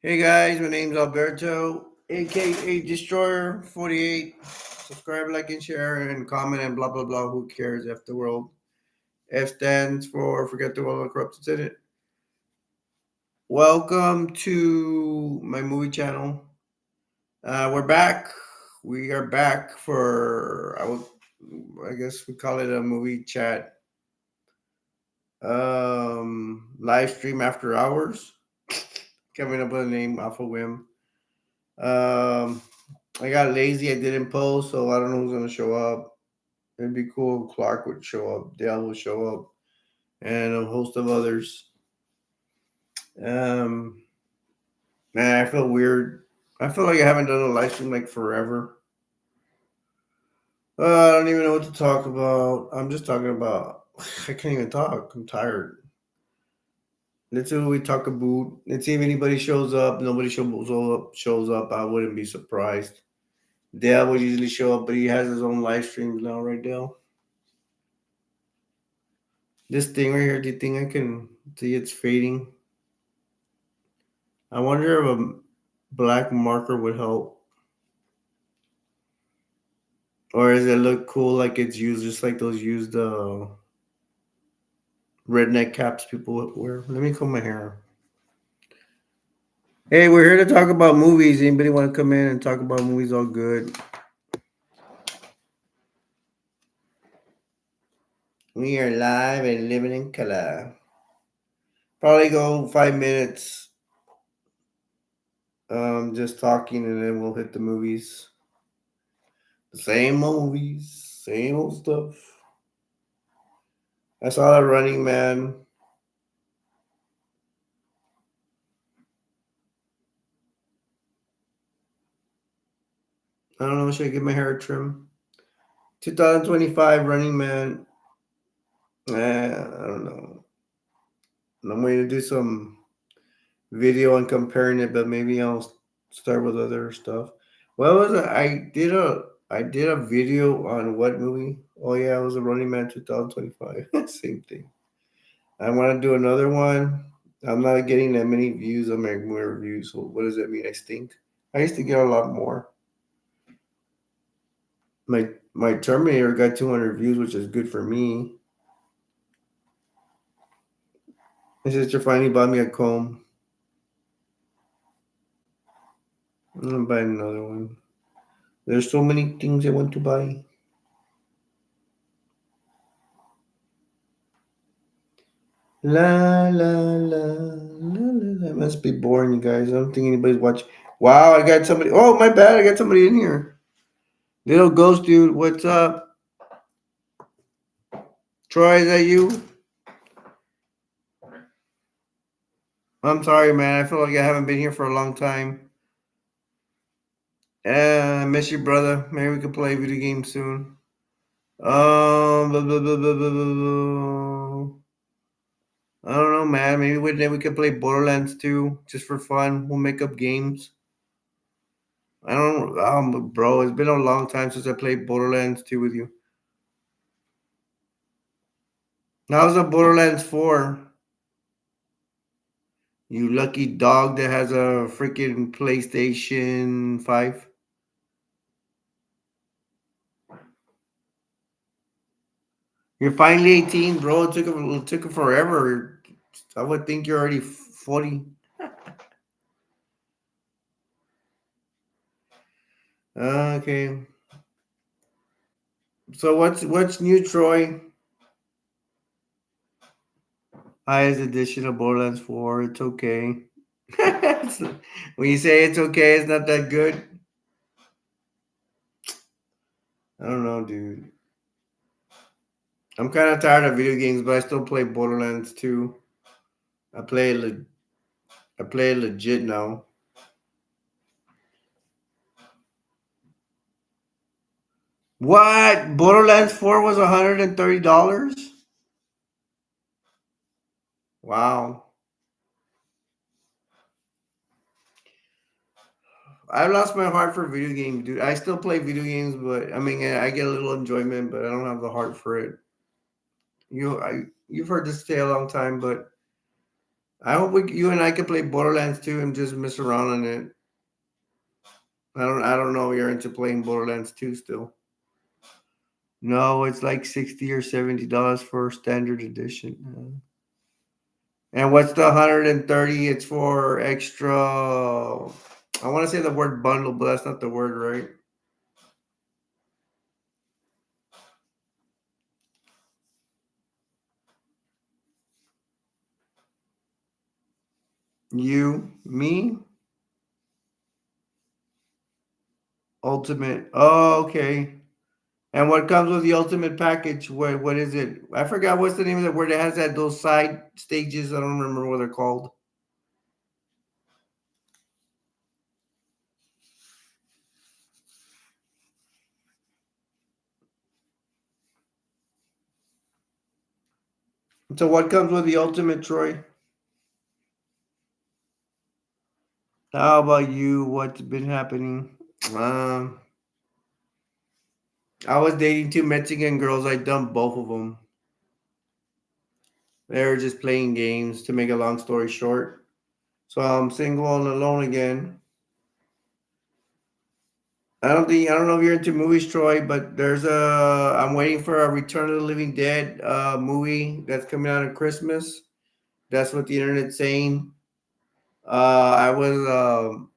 Hey guys, my name's Alberto, aka Destroyer 48. Subscribe, like, and share, and comment, and blah blah blah. Who cares? F the world. F stands for forget the world and corrupt in it. Welcome to my movie channel. We're back. We are back for I guess we call it a movie chat. Live stream after hours. Coming up with a name off a whim. Um, I got lazy. I didn't post, so I don't know who's gonna show up. It'd be cool if Clark would show up, Dale would show up, and a host of others. Um, Man, I feel weird. I feel like I haven't done a live stream like forever. I don't even know what to talk about. I'm just talking about. I can't even talk. I'm tired. Let's see what we talk about. Let's see if anybody shows up. Nobody shows up. I wouldn't be surprised. Dale would usually show up, but he has his own live streams now, right, Dale? This thing right here, do you think I can see it's fading? I wonder if a black marker would help. Or does it look cool like it's used, just like those used redneck caps people wear? Let me comb my hair. Hey, we're here to talk about movies. Anybody want to come in and talk about movies? All good. We are live and living in color. Probably go 5 minutes, just talking, and then we'll hit the movies. The same movies, same old stuff. I saw The Running Man. I don't know. Should I get my hair trim? 2025 Running Man. I don't know. I'm waiting to do some video and comparing it, but maybe I'll start with other stuff. What was it? I did a video on what movie? Oh yeah, it was a Running Man 2025. Same thing. I want to do another one. I'm not getting that many views on my movie reviews. So what does that mean? I stink. I used to get a lot more. My Terminator got 200 views, which is good for me. My sister finally bought me a comb. I'm gonna buy another one. There's so many things I want to buy. La la la la la. That must be boring, you guys. I don't think anybody's watching. Wow, I got somebody. Oh, my bad. I got somebody in here. Little ghost dude, what's up? Troy, is that you? I'm sorry, man. I feel like I haven't been here for a long time. I miss you, brother. Maybe we could play video games soon. Blah, blah, blah, blah, blah, blah, blah. I don't know, man. Maybe one day we could play Borderlands 2 just for fun. We'll make up games. I don't, bro. It's been a long time since I played Borderlands 2 with you. How's the Borderlands 4? You lucky dog that has a freaking PlayStation 5. You're finally 18, bro. It took forever. I would think you're already 40. Okay. So what's new, Troy? Highest edition of Borderlands 4. It's okay. When you say it's okay, it's not that good. I don't know, dude. I'm kind of tired of video games, but I still play Borderlands 2. I play it. I play it legit now. What? Borderlands 4 was $130? Wow. I lost my heart for video games, dude. I still play video games, but I mean, I get a little enjoyment, but I don't have the heart for it. You've heard this say a long time, but I hope you and I can play Borderlands 2 and just mess around on it. I don't know if you're into playing Borderlands 2 still. No, it's like $60 or $70 for standard edition. And what's the 130? It's for extra. I want to say the word bundle, but that's not the word, right? You, me, ultimate. Oh, okay. And what comes with the ultimate package? What is it? I forgot what's the name of it. Where it has that those side stages. I don't remember what they're called. So what comes with the ultimate, Troy? How about you? What's been happening? Um, I was dating two Mexican girls. I dumped both of them. They were just playing games. To make a long story short, so I'm single and alone again. I don't know if you're into movies, Troy, but I'm waiting for a Return of the Living Dead movie that's coming out at Christmas. That's what the internet's saying. Uh, I was um,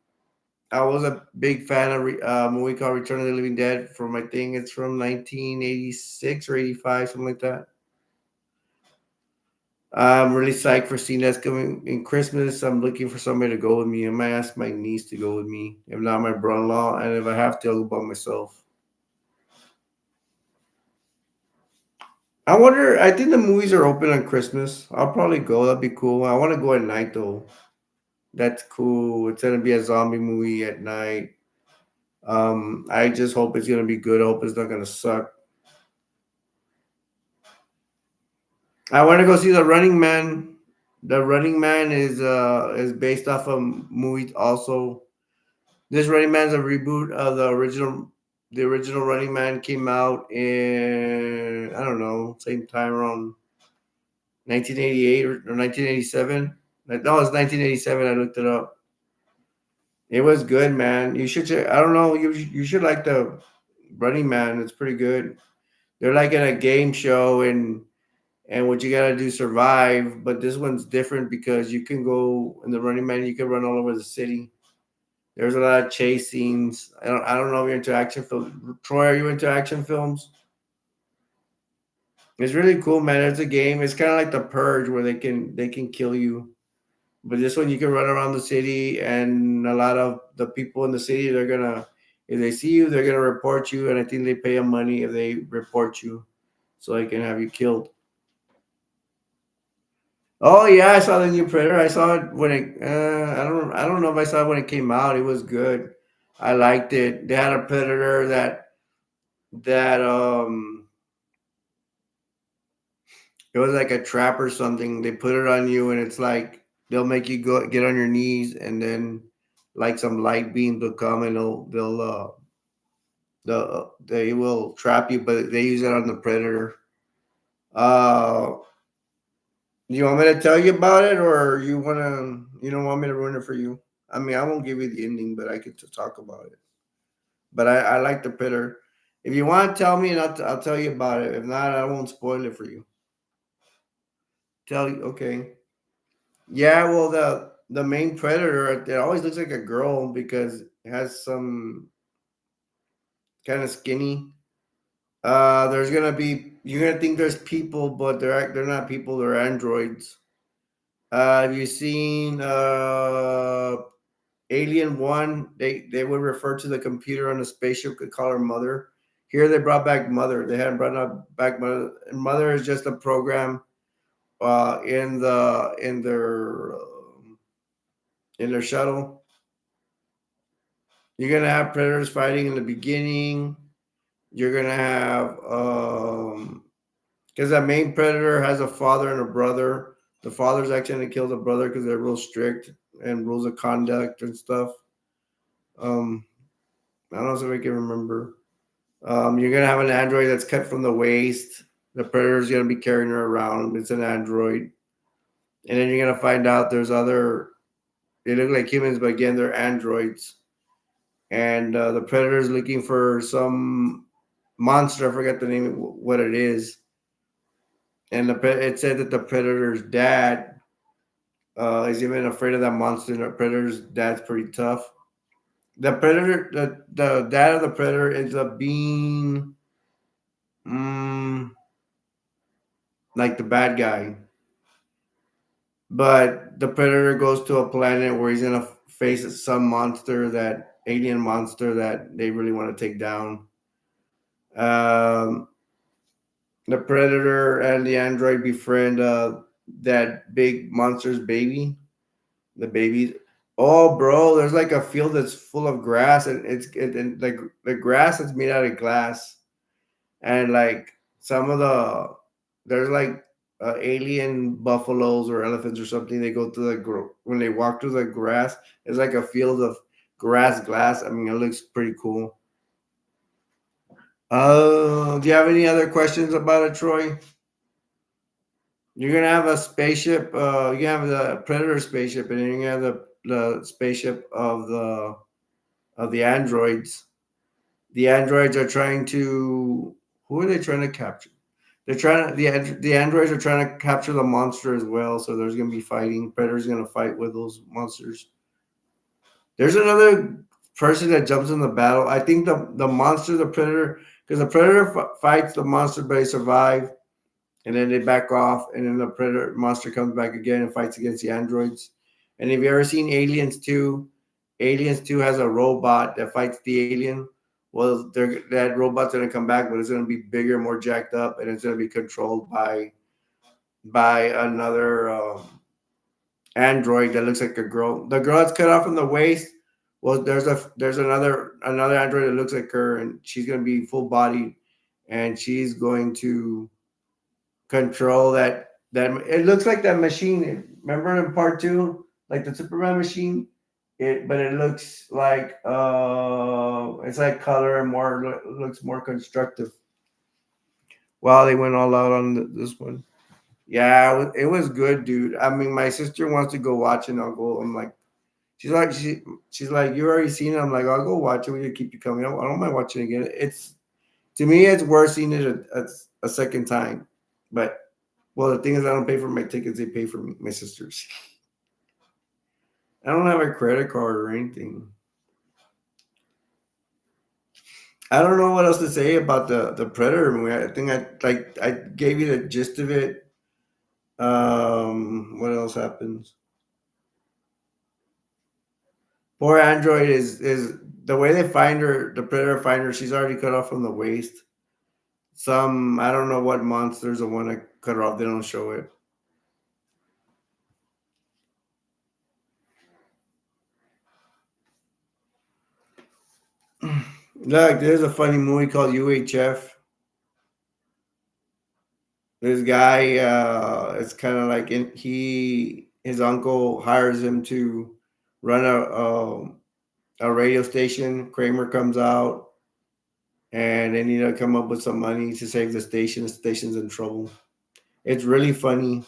I was a big fan of a movie called Return of the Living Dead from I think it's from 1986 or 85, something like that. I'm really psyched for seeing that's coming in Christmas. I'm looking for somebody to go with me. I might ask my niece to go with me, if not my brother-in-law, and if I have to, I'll go by myself. I wonder. I think the movies are open on Christmas. I'll probably go. That'd be cool. I want to go at night though. That's cool. It's gonna be a zombie movie at night. I just hope it's gonna be good. I hope it's not gonna suck. I want to go see The Running Man. The Running Man is based off a movie also. This Running Man's a reboot of the original. The original Running Man came out in I don't know same time around 1988 or 1987. No, it's 1987. I looked it up. It was good, man. You should check. I don't know. You should like the Running Man. It's pretty good. They're like in a game show and what you gotta do survive. But this one's different because you can go in the Running Man. You can run all over the city. There's a lot of chase scenes. I don't know if you're into action films. Troy, are you into action films? It's really cool, man. It's a game. It's kind of like the Purge where they can kill you. But this one you can run around the city, and a lot of the people in the city they're gonna, if they see you, they're gonna report you, and I think they pay them money if they report you, so they can have you killed. Oh yeah, I saw the new Predator. I saw it when it. I don't know if I saw it when it came out. It was good. I liked it. They had a Predator that it was like a trap or something. They put it on you, and it's like they'll make you go get on your knees, and then like some light beams will come, and they will trap you, but they use it on the predator. Uh, you want me to tell you about it, or you don't want me to ruin it for you? I mean, I won't give you the ending, but I get to talk about it. But I like the predator. If you want to tell me, and I'll tell you about it. If not, I won't spoil it for you. Tell you, okay. Yeah, well, the main predator, it always looks like a girl because it has some kind of skinny. There's gonna be you're gonna think there's people, but they're not people. They're androids. Have you seen Alien One? They would refer to the computer on the spaceship could call her Mother. Here they brought back Mother. They hadn't brought back Mother. And Mother is just a program in their shuttle. You're gonna have predators fighting in the beginning. You're gonna have because that main predator has a father and a brother. The father's actually gonna kill the brother because they're real strict and rules of conduct and stuff. Um, I don't know if I can remember. You're gonna have an android that's cut from the waist. The predator's gonna be carrying her around. It's an android. And then you're gonna find out there's other. They look like humans, but again, they're androids. And the predator's looking for some monster. I forget the name, what it is. And it said that the predator's dad is even afraid of that monster. And the predator's dad's pretty tough. The dad of the predator ends up being mm, like the bad guy, but the predator goes to a planet where he's gonna face some monster, that alien monster that they really want to take down. Um, the predator and the android befriend that big monster's baby. The baby. Oh, bro, there's like a field that's full of grass, and and like the grass is made out of glass, and like some of there's like alien buffaloes or elephants or something. They go through when they walk through the grass. It's like a field of grass glass. I mean, it looks pretty cool. Do you have any other questions about it, Troy? You're gonna have a spaceship. You have the Predator spaceship, and then you're gonna have the spaceship of the androids. The androids are trying to. Who are they trying to capture? They're trying to the androids are trying to capture the monster as well. So there's gonna be fighting. Predator's gonna fight with those monsters. There's another person that jumps in the battle. I think the monster, the predator, because the predator fights the monster, but they survive, and then they back off, and then the predator monster comes back again and fights against the androids. And have you ever seen Aliens 2? Aliens 2 has a robot that fights the alien. Well, that robot's gonna come back, but it's gonna be bigger, more jacked up, and it's gonna be controlled by another android that looks like a girl. The girl that's cut off from the waist. Well, there's another android that looks like her, and she's gonna be full bodied, and she's going to control that. It looks like that machine. Remember in part two, like the Superman machine. But it looks like it's like color and more looks more constructive. Wow, they went all out on this one. Yeah, it was good, dude. I mean, my sister wants to go watch it. I'll go. I'm like, she's like, you already seen it. I'm like, I'll go watch it. We keep you coming. I don't mind watching it again. It's to me, it's worth seeing it a second time. But well, the thing is, I don't pay for my tickets. They pay for me, my sisters. I don't have a credit card or anything. I don't know what else to say about the Predator movie. I think I gave you the gist of it. What else happens? Poor Android is the way they find her. The Predator find her. She's already cut off from the waist. Some I don't know what monsters the one that cut her off. They don't show it. Look, there's a funny movie called UHF. This guy, it's kind of like his uncle hires him to run a radio station. Kramer comes out, and they need to come up with some money to save the station. The station's in trouble. It's really funny.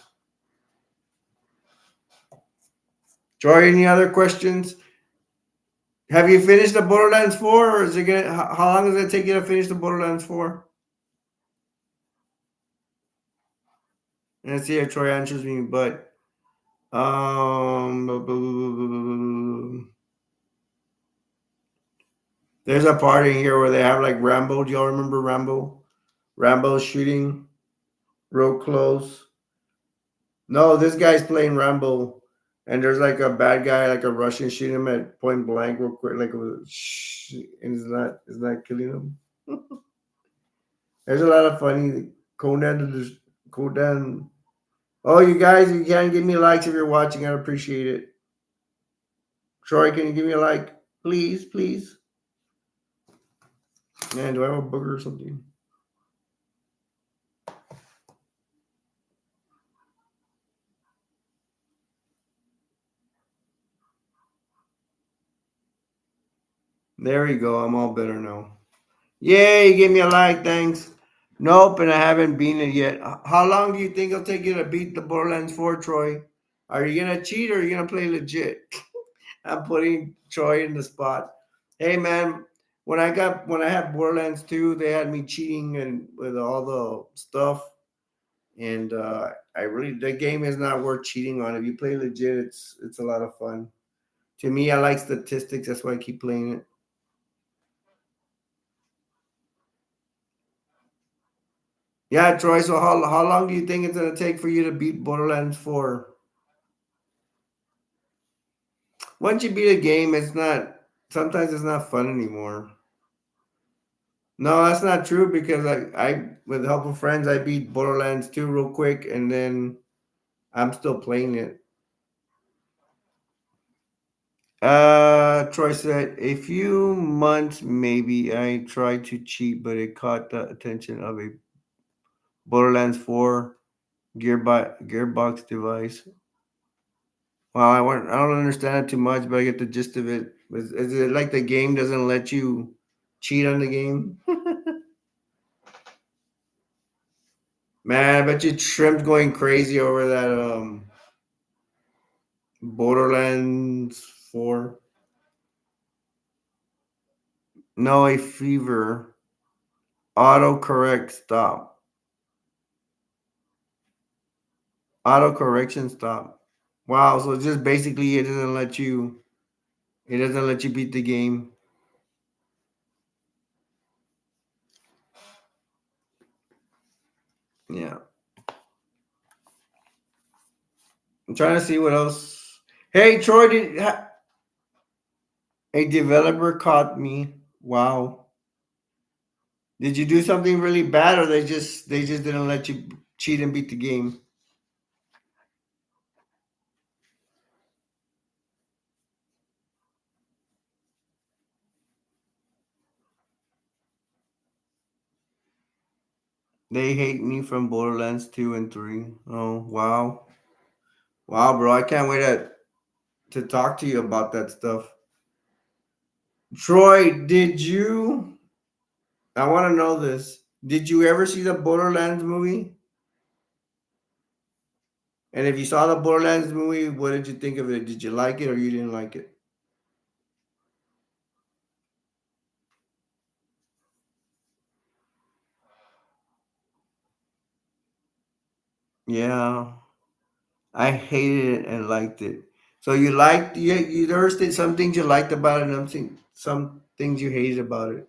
Troy, any other questions? Have you finished the Borderlands 4, or is it gonna? How long does it take you to finish the Borderlands 4? And let's see if Troy answers me, but there's a part in here where they have like Rambo. Do y'all remember Rambo? Rambo's shooting real close. No, this guy's playing Rambo, and there's like a bad guy, like a Russian, shooting him at point blank real quick, like and it's not killing him. There's a lot of funny Conan. Oh, you guys, you can give me likes if you're watching. I'd appreciate it. Troy, can you give me a like, please, please? Man, do I have a booger or something? There you go. I'm all better now. Yay, give me a like, thanks. Nope, and I haven't beaten it yet. How long do you think it'll take you to beat the Borderlands 4, Troy? Are you gonna cheat or are you gonna play legit? I'm putting Troy in the spot. Hey man, when I had Borderlands 2, they had me cheating and with all the stuff. And I really the game is not worth cheating on. If you play legit, it's a lot of fun. To me, I like statistics. That's why I keep playing it. Yeah, Troy. So how long do you think it's gonna take for you to beat Borderlands 4? Once you beat a game, it's not. Sometimes it's not fun anymore. No, that's not true because I with the help of friends, I beat Borderlands 2 real quick, and then I'm still playing it. Troy said, a few months maybe I tried to cheat, but it caught the attention of a Borderlands 4 gearbox device. Well, I don't understand it too much, but I get the gist of it. Is it like the game doesn't let you cheat on the game? Man, I bet you Shrimp going crazy over that Borderlands 4. No, a fever. Autocorrect stop. Auto correction stop. Wow, so just basically it doesn't let you beat the game. Yeah. I'm trying to see what else. Hey Troy, a developer caught me. Wow. Did you do something really bad or they just didn't let you cheat and beat the game? They hate me from Borderlands 2 and 3. Oh, wow. Wow, bro. I can't wait to talk to you about that stuff. Troy, I want to know this. Did you ever see the Borderlands movie? And if you saw the Borderlands movie, what did you think of it? Did you like it or you didn't like it? Yeah, I hated it and liked it. So there's some things you liked about it and some things you hated about it.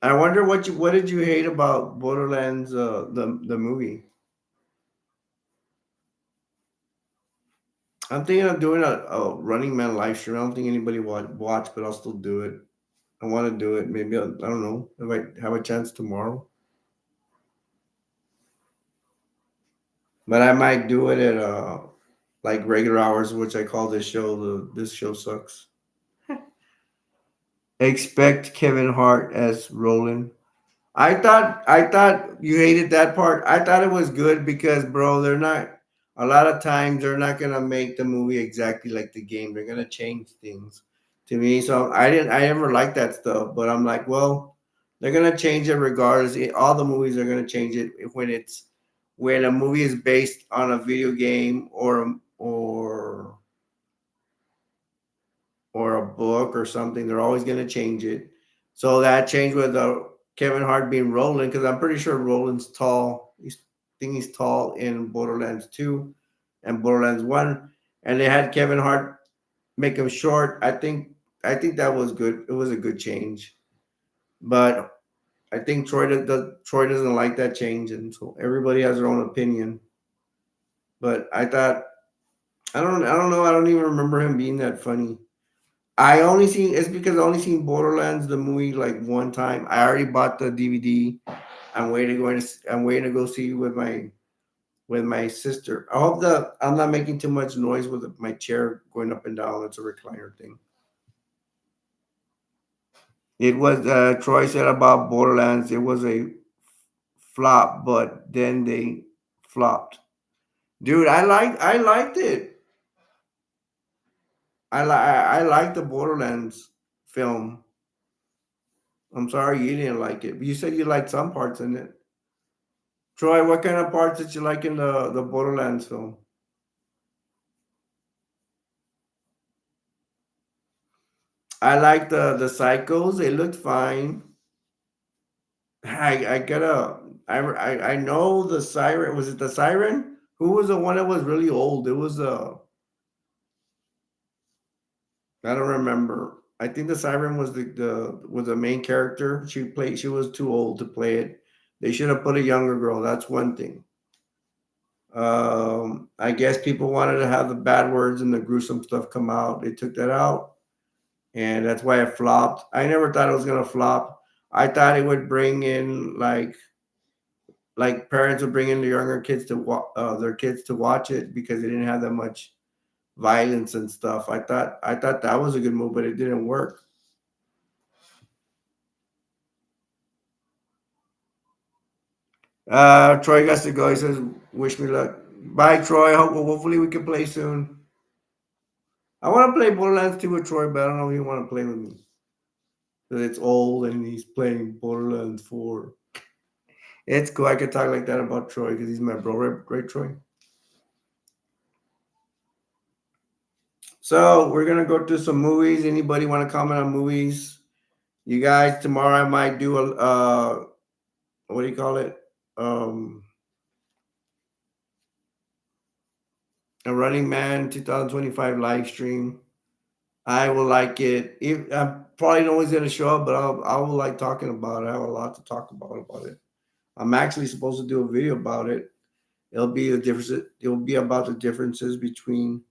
I wonder what did you hate about Borderlands the movie? I'm thinking of doing a Running Man live stream. I don't think anybody watch, but I'll still do it. I want to do it. Maybe I don't know if I have a chance tomorrow, but I might do it at like regular hours, which I call this show. This show sucks. Expect Kevin Hart as Roland. I thought you hated that part. I thought it was good because bro, they're not a lot of times they're not gonna make the movie exactly like the game. They're gonna change things to me. So I never liked that stuff, but I'm like, well, they're gonna change it regardless. All the movies are gonna change it when a movie is based on a video game or a book or something. They're always going to change it. So that changed with Kevin Hart being Roland because I'm pretty sure Roland's tall. I think he's tall in Borderlands 2 and Borderlands 1. And they had Kevin Hart make him short. I think that was good. It was a good change. But I think Troy doesn't like that change, and so everybody has their own opinion. But I don't know. I don't even remember him being that funny. It's because I only seen Borderlands the movie like one time. I already bought the DVD. I'm waiting to go see with my sister. I hope that I'm not making too much noise with my chair going up and down. It's a recliner thing. It was Troy said about Borderlands. It was a flop, but then they flopped. Dude, I liked it. I liked the Borderlands film. I'm sorry you didn't like it. But you said you liked some parts in it. Troy, what kind of parts did you like in the Borderlands film? I like the Psychos. They looked fine. I gotta. I know the Siren. Was it the Siren? Who was the one that was really old? It was I don't remember. I think the Siren was the main character. She played. She was too old to play it. They should have put a younger girl. That's one thing. I guess people wanted to have the bad words and the gruesome stuff come out. They took that out, and that's why it flopped. I never thought it was gonna flop. I thought it would bring in like parents would bring in their younger kids to their kids to watch it because they didn't have that much violence and stuff. I thought that was a good move, but it didn't work. Troy got to go. He says, "Wish me luck." Bye, Troy. Hopefully we can play soon. I want to play Borderlands 2 with Troy, but I don't know if he want to play with me because it's old and he's playing Borderlands 4. It's cool. I could talk like that about Troy because he's my bro, right, Troy? So we're gonna go to some movies. Anybody want to comment on movies? You guys, tomorrow I might do a what do you call it? Um, a Running Man 2025 live stream. I will like it. If I'm probably always gonna show up, but I will like talking about it. I have a lot to talk about it. I'm actually supposed to do a video about it. It'll be the difference. It'll be about the differences between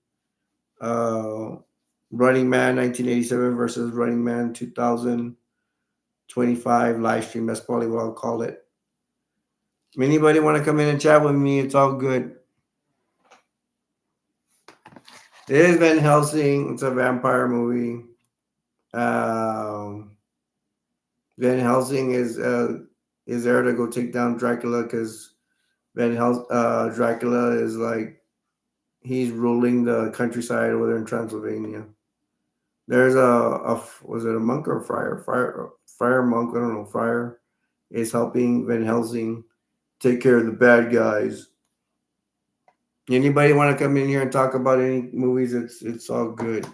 uh, Running Man 1987 versus Running Man 2025 live stream. That's probably what I'll call it. Anybody want to come in and chat with me? It's all good. It is Van Helsing. It's a vampire movie. Um, Van Helsing is there to go take down Dracula because Dracula is like he's ruling the countryside over there in Transylvania. There's was it a monk or a friar? Friar monk. I don't know. Friar is helping Van Helsing take care of the bad guys. Anybody want to come in here and talk about any movies? It's all good.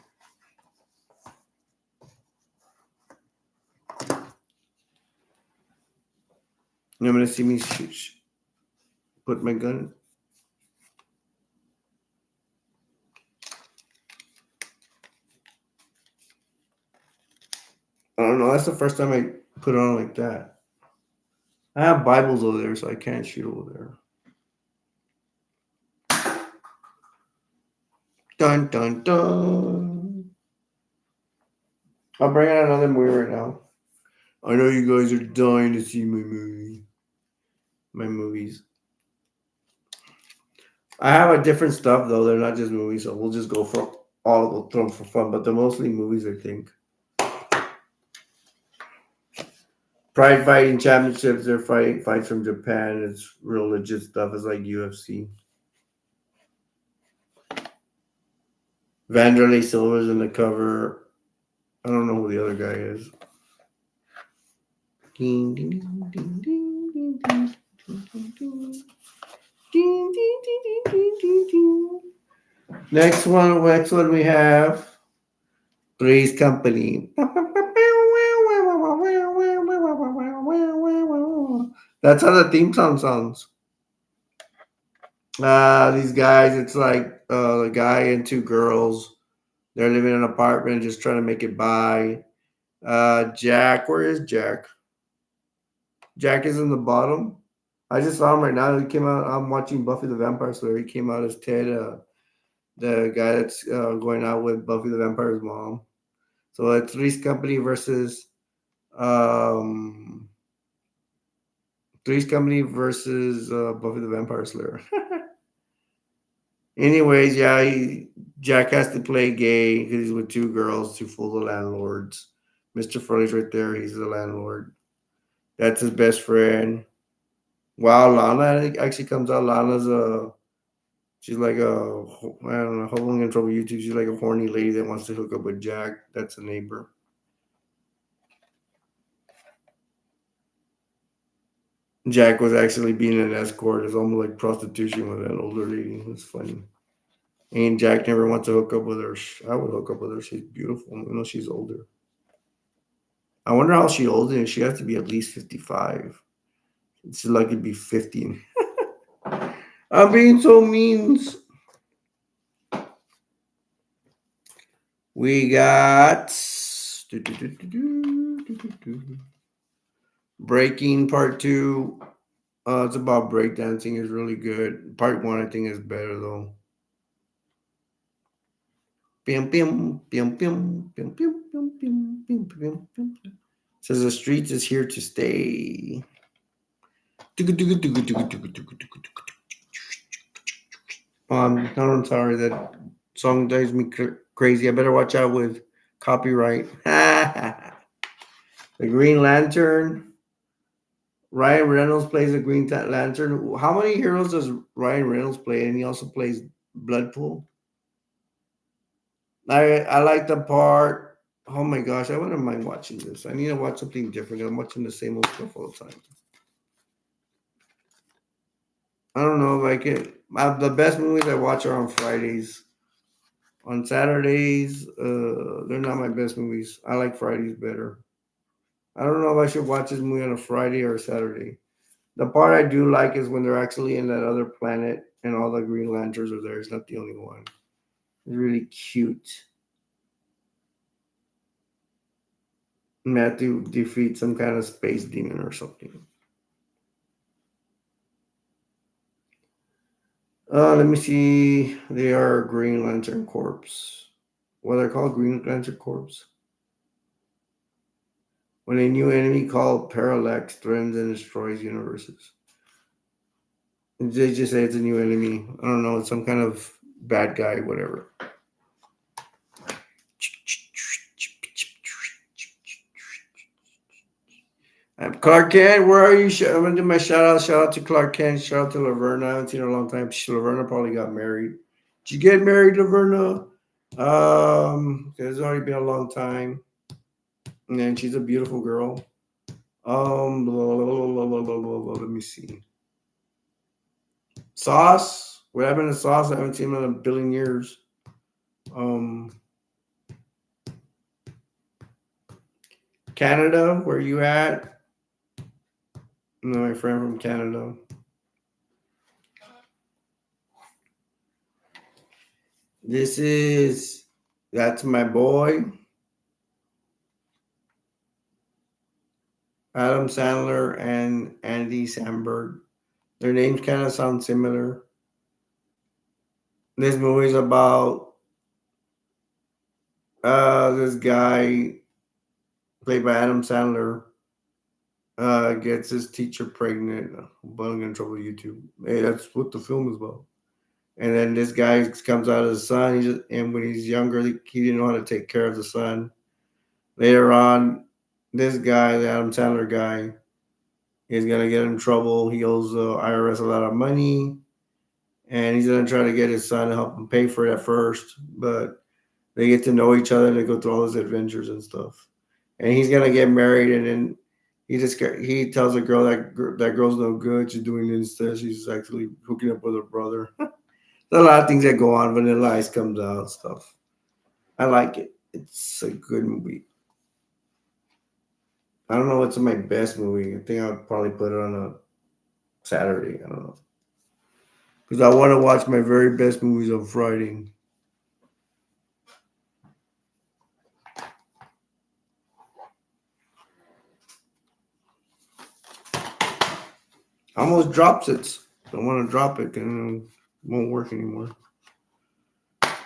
You want to see me put my gun? I don't know. That's the first time I put it on like that. I have Bibles over there, so I can't shoot over there. Dun dun dun. I'll bring out another movie right now. I know you guys are dying to see my movies. I have a different stuff though. They're not just movies, so we'll just go for all of them for fun. But they're mostly movies, I think. Pride Fighting Championships. They're fighting fights from Japan. It's real legit stuff. It's like UFC. Vanderlei Silva's in the cover. I don't know who the other guy is. Ding, ding, ding, ding, ding, ding, ding, ding, ding. Ding, ding, ding, ding, ding, ding, ding. Next one we have Three's Company. That's how the theme song sounds. These guys, it's like a guy and two girls. They're living in an apartment, just trying to make it by. Jack, where is Jack? Jack is in the bottom. I just saw him right now. He came out. I'm watching Buffy the Vampire Slayer. He came out as Ted, the guy that's going out with Buffy the Vampire's mom. So it's Three's Company versus um, Three's Company versus Buffy the Vampire Slayer. Anyways, yeah, Jack has to play gay because he's with two girls, two full of landlords. Mr. Furley's right there. He's the landlord. That's his best friend. Wow, Lana actually comes out. She's like I don't know, how long in trouble YouTube. She's like a horny lady that wants to hook up with Jack. That's a neighbor. Jack was actually being an escort. It's almost like prostitution with that older lady. It's funny. And Jack never wants to hook up with her. I would hook up with her. She's beautiful, even though she's older. I wonder how she holds it. She has to be at least 55. It's lucky to be 50. I'm being so mean. We got Breaking Part 2. It's about breakdancing. Is really good. Part 1, I think, is better though. Pim pim pim pim pim pim pim pim pim pim pim. Says the streets is here to stay. I'm sorry, that song drives me crazy. I better watch out with copyright. The Green Lantern. Ryan Reynolds plays the Green Lantern. How many heroes does Ryan Reynolds play? And he also plays Bloodpool. I like the part. Oh my gosh, I wouldn't mind watching this. I need to watch something different. I'm watching the same old stuff all the time. I don't know, like it. The best movies I watch are on Fridays. On Saturdays, they're not my best movies. I like Fridays better. I don't know if I should watch this movie on a Friday or a Saturday. The part I do like is when they're actually in that other planet and all the Green Lanterns are there. It's not the only one. It's really cute. Matthew defeats some kind of space demon or something. Let me see. They are Green Lantern Corps. What are they called? Green Lantern Corps. When a new enemy called Parallax threatens and destroys universes. They just say it's a new enemy. I don't know. It's some kind of bad guy, whatever. Clark Kent, where are you? I'm gonna do my shout out. Shout out to Clark Kent. Shout out to Laverna. I haven't seen her in a long time. Laverna probably got married. Did you get married, Laverna? It's already been a long time. And she's a beautiful girl. Let me see. Sauce. What happened to Sauce? I haven't seen him in a billion years. Canada, where you at? No, my friend from Canada. That's my boy, Adam Sandler and Andy Samberg. Their names kind of sound similar. This movie's about this guy played by Adam Sandler gets his teacher pregnant. But I'm getting in trouble with YouTube. Hey, that's what the film is about. And then this guy comes out of the son. And when he's younger, he didn't know how to take care of the son. Later on, this guy, the Adam Sandler guy, is gonna get in trouble. He owes the IRS a lot of money, and he's gonna try to get his son to help him pay for it at first. But they get to know each other and they go through all his adventures and stuff. And he's gonna get married, and then he tells a girl that girl's no good. She's doing it instead. She's actually hooking up with her brother. There's a lot of things that go on. Vanilla Ice comes out and stuff. I like it. It's a good movie. I don't know what's my best movie. I think I'll probably put it on a Saturday. I don't know. Because I want to watch my very best movies on Friday. Almost drops it. Don't want to drop it and it won't work anymore.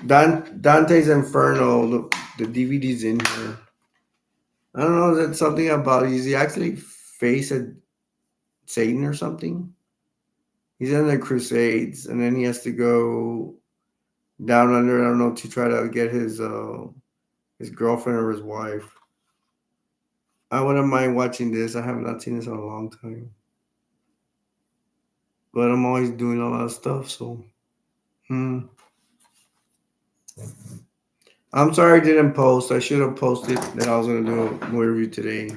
Dante's Inferno. The DVD's in here. I don't know. Is that something about? Is he actually face a Satan or something? He's in the Crusades, and then he has to go down under. I don't know, to try to get his girlfriend or his wife. I wouldn't mind watching this. I have not seen this in a long time, but I'm always doing a lot of stuff. So, I'm sorry I didn't post. I should have posted that I was gonna do a movie review today.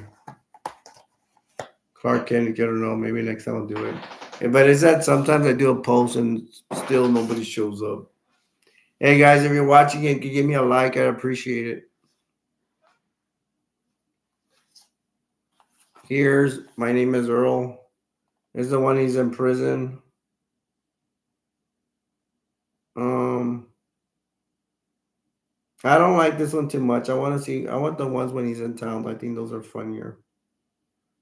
Clark Kent, I don't know. Maybe next time I'll do it. But it's that sometimes I do a post and still nobody shows up. Hey guys, if you're watching it, give me a like. I'd appreciate it. Here's My Name is Earl. This is the one he's in prison. Um, I don't like this one too much. I want the ones when he's in town. I think those are funnier.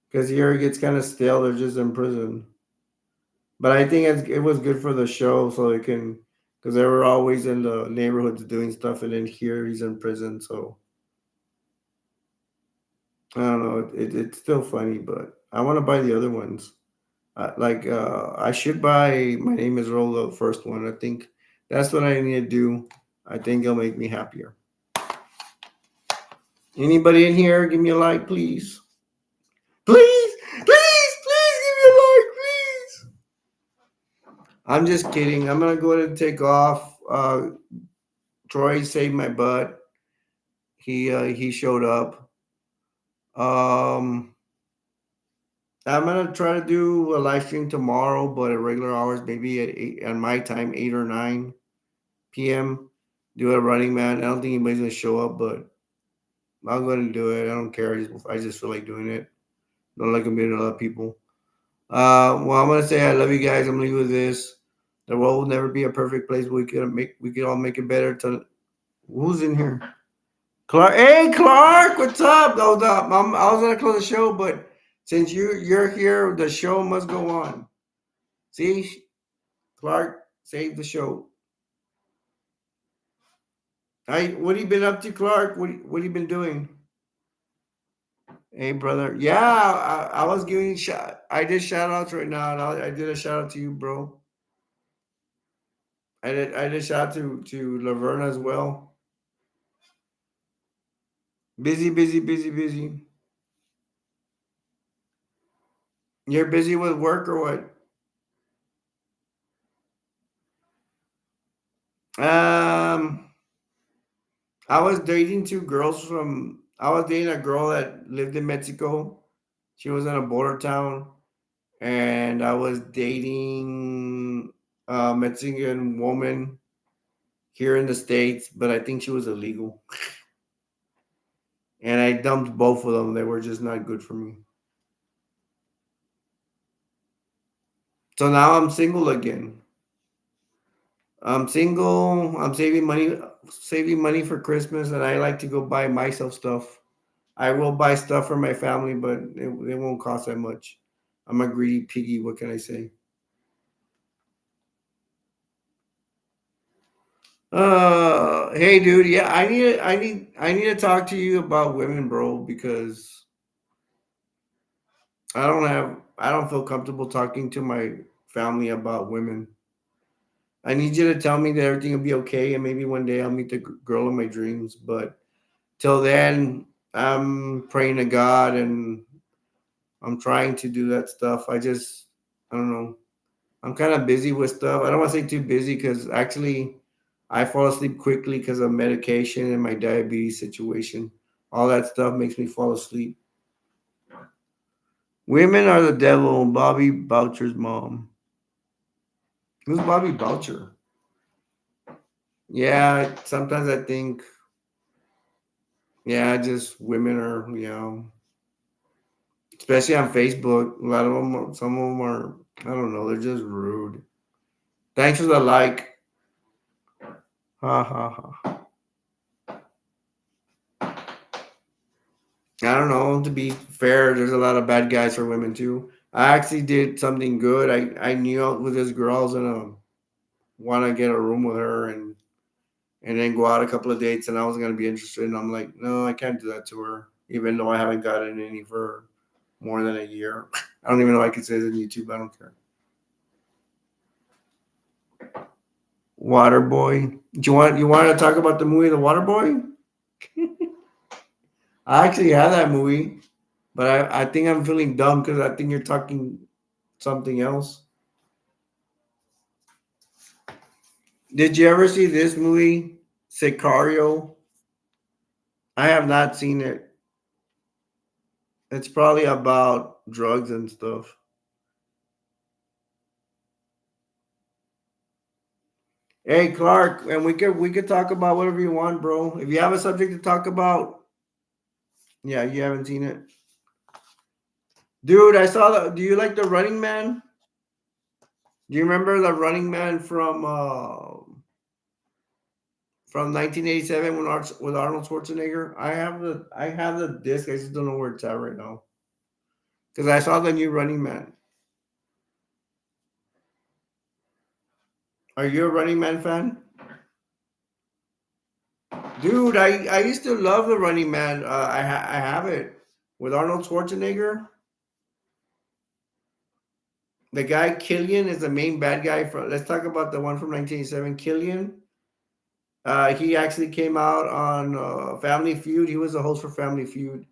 Because here it gets kind of stale. They're just in prison. But I think it was good for the show so it can, because they were always in the neighborhoods doing stuff, and then here he's in prison. So I don't know. It's still funny, but I want to buy the other ones. I should buy My Name is Earl, the first one. I think that's what I need to do. I think it'll make me happier. Anybody in here, give me a like, please. Please, please give me a like, please. I'm just kidding. I'm gonna go ahead and take off. Troy saved my butt. He showed up. Um, I'm gonna try to do a live stream tomorrow, but at regular hours, maybe at 8 on my time, 8 or 9 p.m. Do a Running Man. I don't think anybody's gonna show up, but I'm gonna do it. I don't care. I just feel like doing it. Don't like meeting a lot of people. Well, I'm gonna say I love you guys. I'm gonna leave you with this. The world will never be a perfect place. We could all make it better. Who's in here? Clark. Hey, Clark. What's up? Hold up. I was gonna close the show, but since you're here, the show must go on. See, Clark, save the show. What have you been up to, Clark? What have you been doing? Hey, brother. Yeah, I was giving I did shout outs right now, and I did a shout out to you, bro. I did shout out to Laverna as well. Busy, busy, busy, busy. You're busy with work or what? Um, I was dating two girls from. I was dating a girl that lived in Mexico. She was in a border town, and I was dating a Mexican woman here in the States, but I think she was illegal. And I dumped both of them. They were just not good for me. So now I'm single again. I'm single. I'm saving money for Christmas, and I like to go buy myself stuff. I will buy stuff for my family, but it won't cost that much. I'm a greedy piggy. What can I say? Hey, dude. Yeah, I need to talk to you about women, bro, because I don't feel comfortable talking to my family about women. I need you to tell me that everything will be okay, and maybe one day I'll meet the girl of my dreams. But till then, I'm praying to God, and I'm trying to do that stuff. I don't know. I'm kind of busy with stuff. I don't want to say too busy because actually, I fall asleep quickly because of medication and my diabetes situation. All that stuff makes me fall asleep. Women are the devil. Bobby Boucher's mom. Who's Bobby Boucher? Yeah, sometimes I think, yeah, just women are, especially on Facebook. A lot of them, some of them are, I don't know, they're just rude. Thanks for the like. Ha ha ha. I don't know. To be fair, there's a lot of bad guys for women too. I actually did something good. I knew out with this girl. I was gonna want to get a room with her and then go out a couple of dates, and I was gonna be interested. And I'm like, no, I can't do that to her, even though I haven't gotten any for more than a year. I don't even know if I can say this on YouTube. I don't care. Waterboy. You want to talk about the movie The Waterboy? I actually had that movie, but I think I'm feeling dumb because I think you're talking something else. Did you ever see this movie, Sicario? I have not seen it. It's probably about drugs and stuff. Hey Clark, and we could talk about whatever you want, bro. If you have a subject to talk about, yeah, you haven't seen it. Dude, I saw the. Do you like the Running Man? Do you remember the Running Man from 1987 with Arnold Schwarzenegger? I have the disc. I just don't know where it's at right now because I saw the new Running Man. Are you a Running Man fan? Dude, I used to love the Running Man. I have it with Arnold Schwarzenegger. The guy Killian is the main bad guy from. Let's talk about the one from 1987. Killian. He actually came out on Family Feud. He was the host for Family Feud,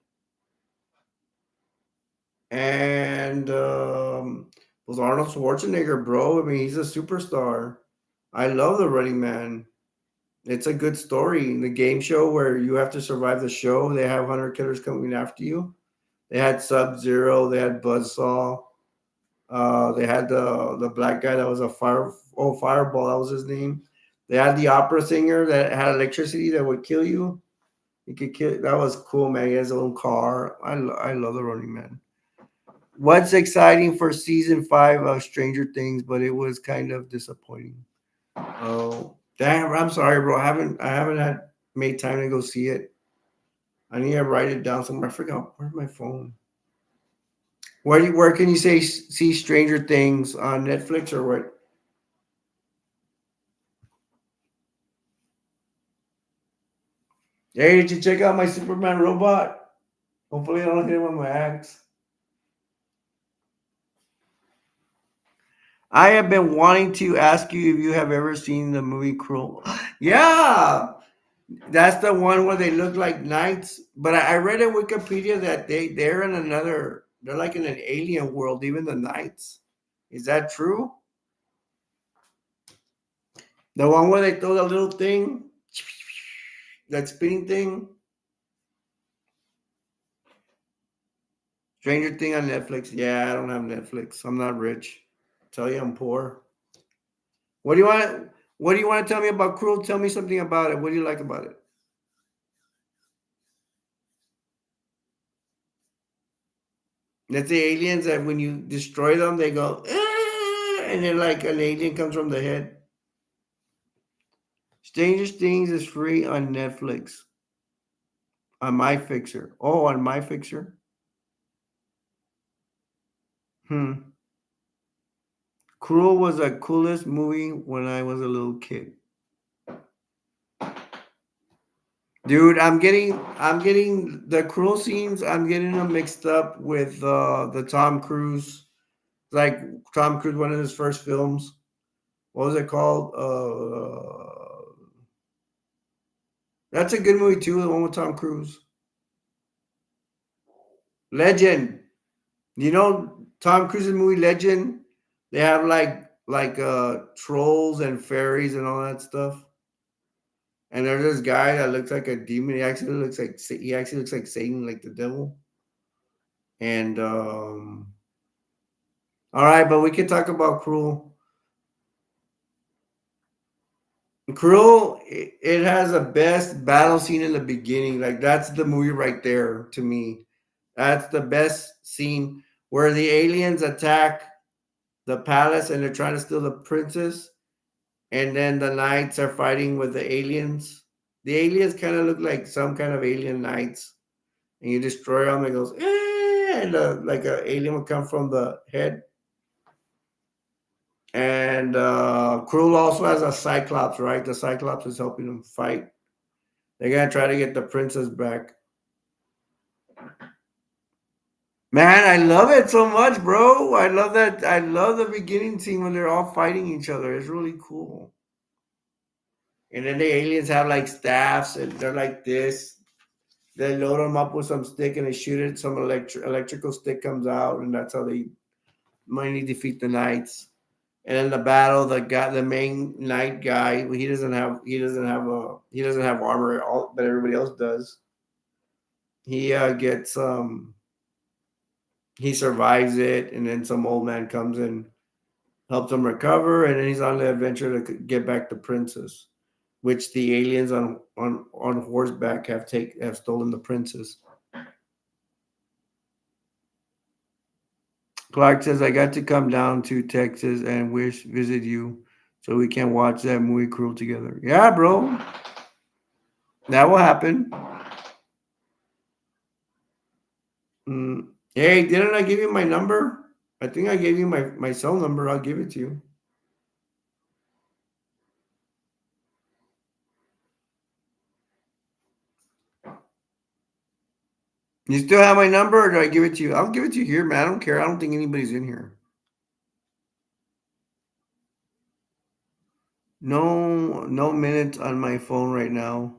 and was Arnold Schwarzenegger, bro. I mean, he's a superstar. I love the Running Man. It's a good story. The game show where you have to survive the show. They have hunter killers coming after you. They had Sub Zero. They had Buzzsaw. They had the black guy that was a Fireball. That was his name. They had the opera singer that had electricity that would kill you. He could kill. That was cool, man. He has his own car. I love the Running Man. What's exciting for season 5 of Stranger Things, but it was kind of disappointing. Oh, damn! I'm sorry, bro. I haven't had made time to go see it. I need to write it down somewhere. I forgot where's my phone. Where can you see Stranger Things on Netflix or what? Hey, did you check out my Superman robot? Hopefully, I don't hit him with my axe. I have been wanting to ask you if you have ever seen the movie Cruel. Yeah, that's the one where they look like knights. But I read in Wikipedia that they're in another. They're like in an alien world. Even the knights. Is that true? The one where they throw the little thing, that spinning thing. Stranger Thing on Netflix. Yeah, I don't have Netflix. I'm not rich. Tell you, I'm poor. What do you want? What do you want to tell me about Cruel? Tell me something about it. What do you like about it? That's the aliens that when you destroy them, they go, and then like an alien comes from the head. Stranger Things is free on Netflix. On My Fixer. Oh, on My Fixer. Hmm. Cruel was the coolest movie when I was a little kid. Dude, I'm getting the Cruel scenes. I'm getting them mixed up with the Tom Cruise, like Tom Cruise, one of his first films. What was it called? That's a good movie too. The one with Tom Cruise, Legend. You know Tom Cruise's movie Legend. They have like trolls and fairies and all that stuff. And there's this guy that looks like a demon. He actually looks like Satan, like the devil. And all right, but we can talk about Cruel. Cruel, it has the best battle scene in the beginning. Like that's the movie right there to me. That's the best scene where the aliens attack the palace and they're trying to steal the princess, and then the knights are fighting with the aliens. The aliens kind of look like some kind of alien knights, and you destroy them. It goes, and like an alien would come from the head. And Cruel also has a Cyclops, right? The Cyclops is helping them fight. They're gonna try to get the princess back. Man, I love it so much, bro. I love that. I love the beginning scene when they're all fighting each other. It's really cool. And then the aliens have like staffs and they're like this. They load them up with some stick and they shoot it. Some electrical stick comes out, and that's how they mainly defeat the knights. And in the battle, the main knight guy, he doesn't have armor, but everybody else does. He gets he survives it, and then some old man comes and helps him recover, and then he's on the adventure to get back the princess, which the aliens on horseback have stolen the princess. Clark says, I got to come down to Texas and visit you so we can watch that movie Cruel together. Yeah, bro. That will happen. Hey, didn't I give you my number? I think I gave you my cell number. I'll give it to you. You still have my number, or do I give it to you? I'll give it to you here, man. I don't care. I don't think anybody's in here. No minutes on my phone right now.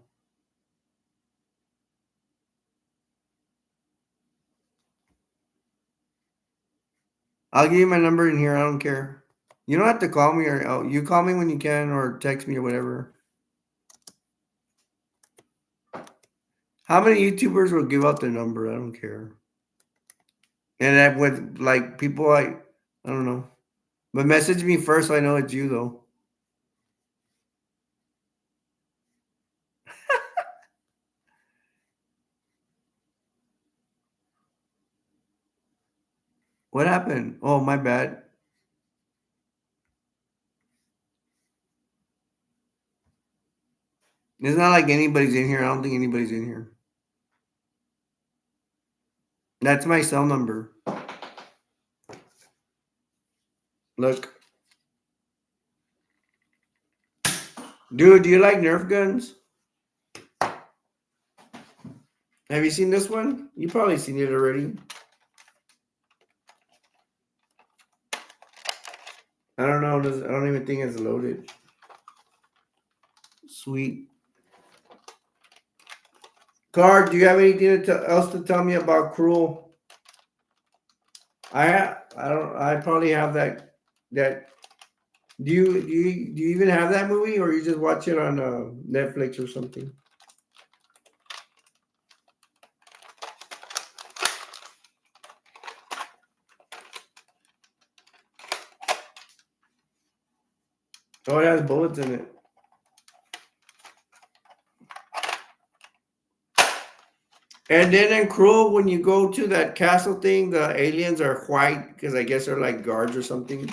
I'll give you my number in here. I don't care. You don't have to call me, or you call me when you can, or text me or whatever. How many YouTubers will give out their number? I don't care. And that with like people I don't know. But message me first so I know it's you though. What happened? Oh, my bad. It's not like anybody's in here. I don't think anybody's in here. That's my cell number. Look. Dude, do you like Nerf guns? Have you seen this one? You probably seen it already. I don't know. I don't even think it's loaded. Sweet. Card, do you have anything else to tell me about Cruel? I probably have that. Do you even have that movie, or you just watch it on Netflix or something? Oh, it has bullets in it. And then in Cruel, when you go to that castle thing, the aliens are white because I guess they're like guards or something.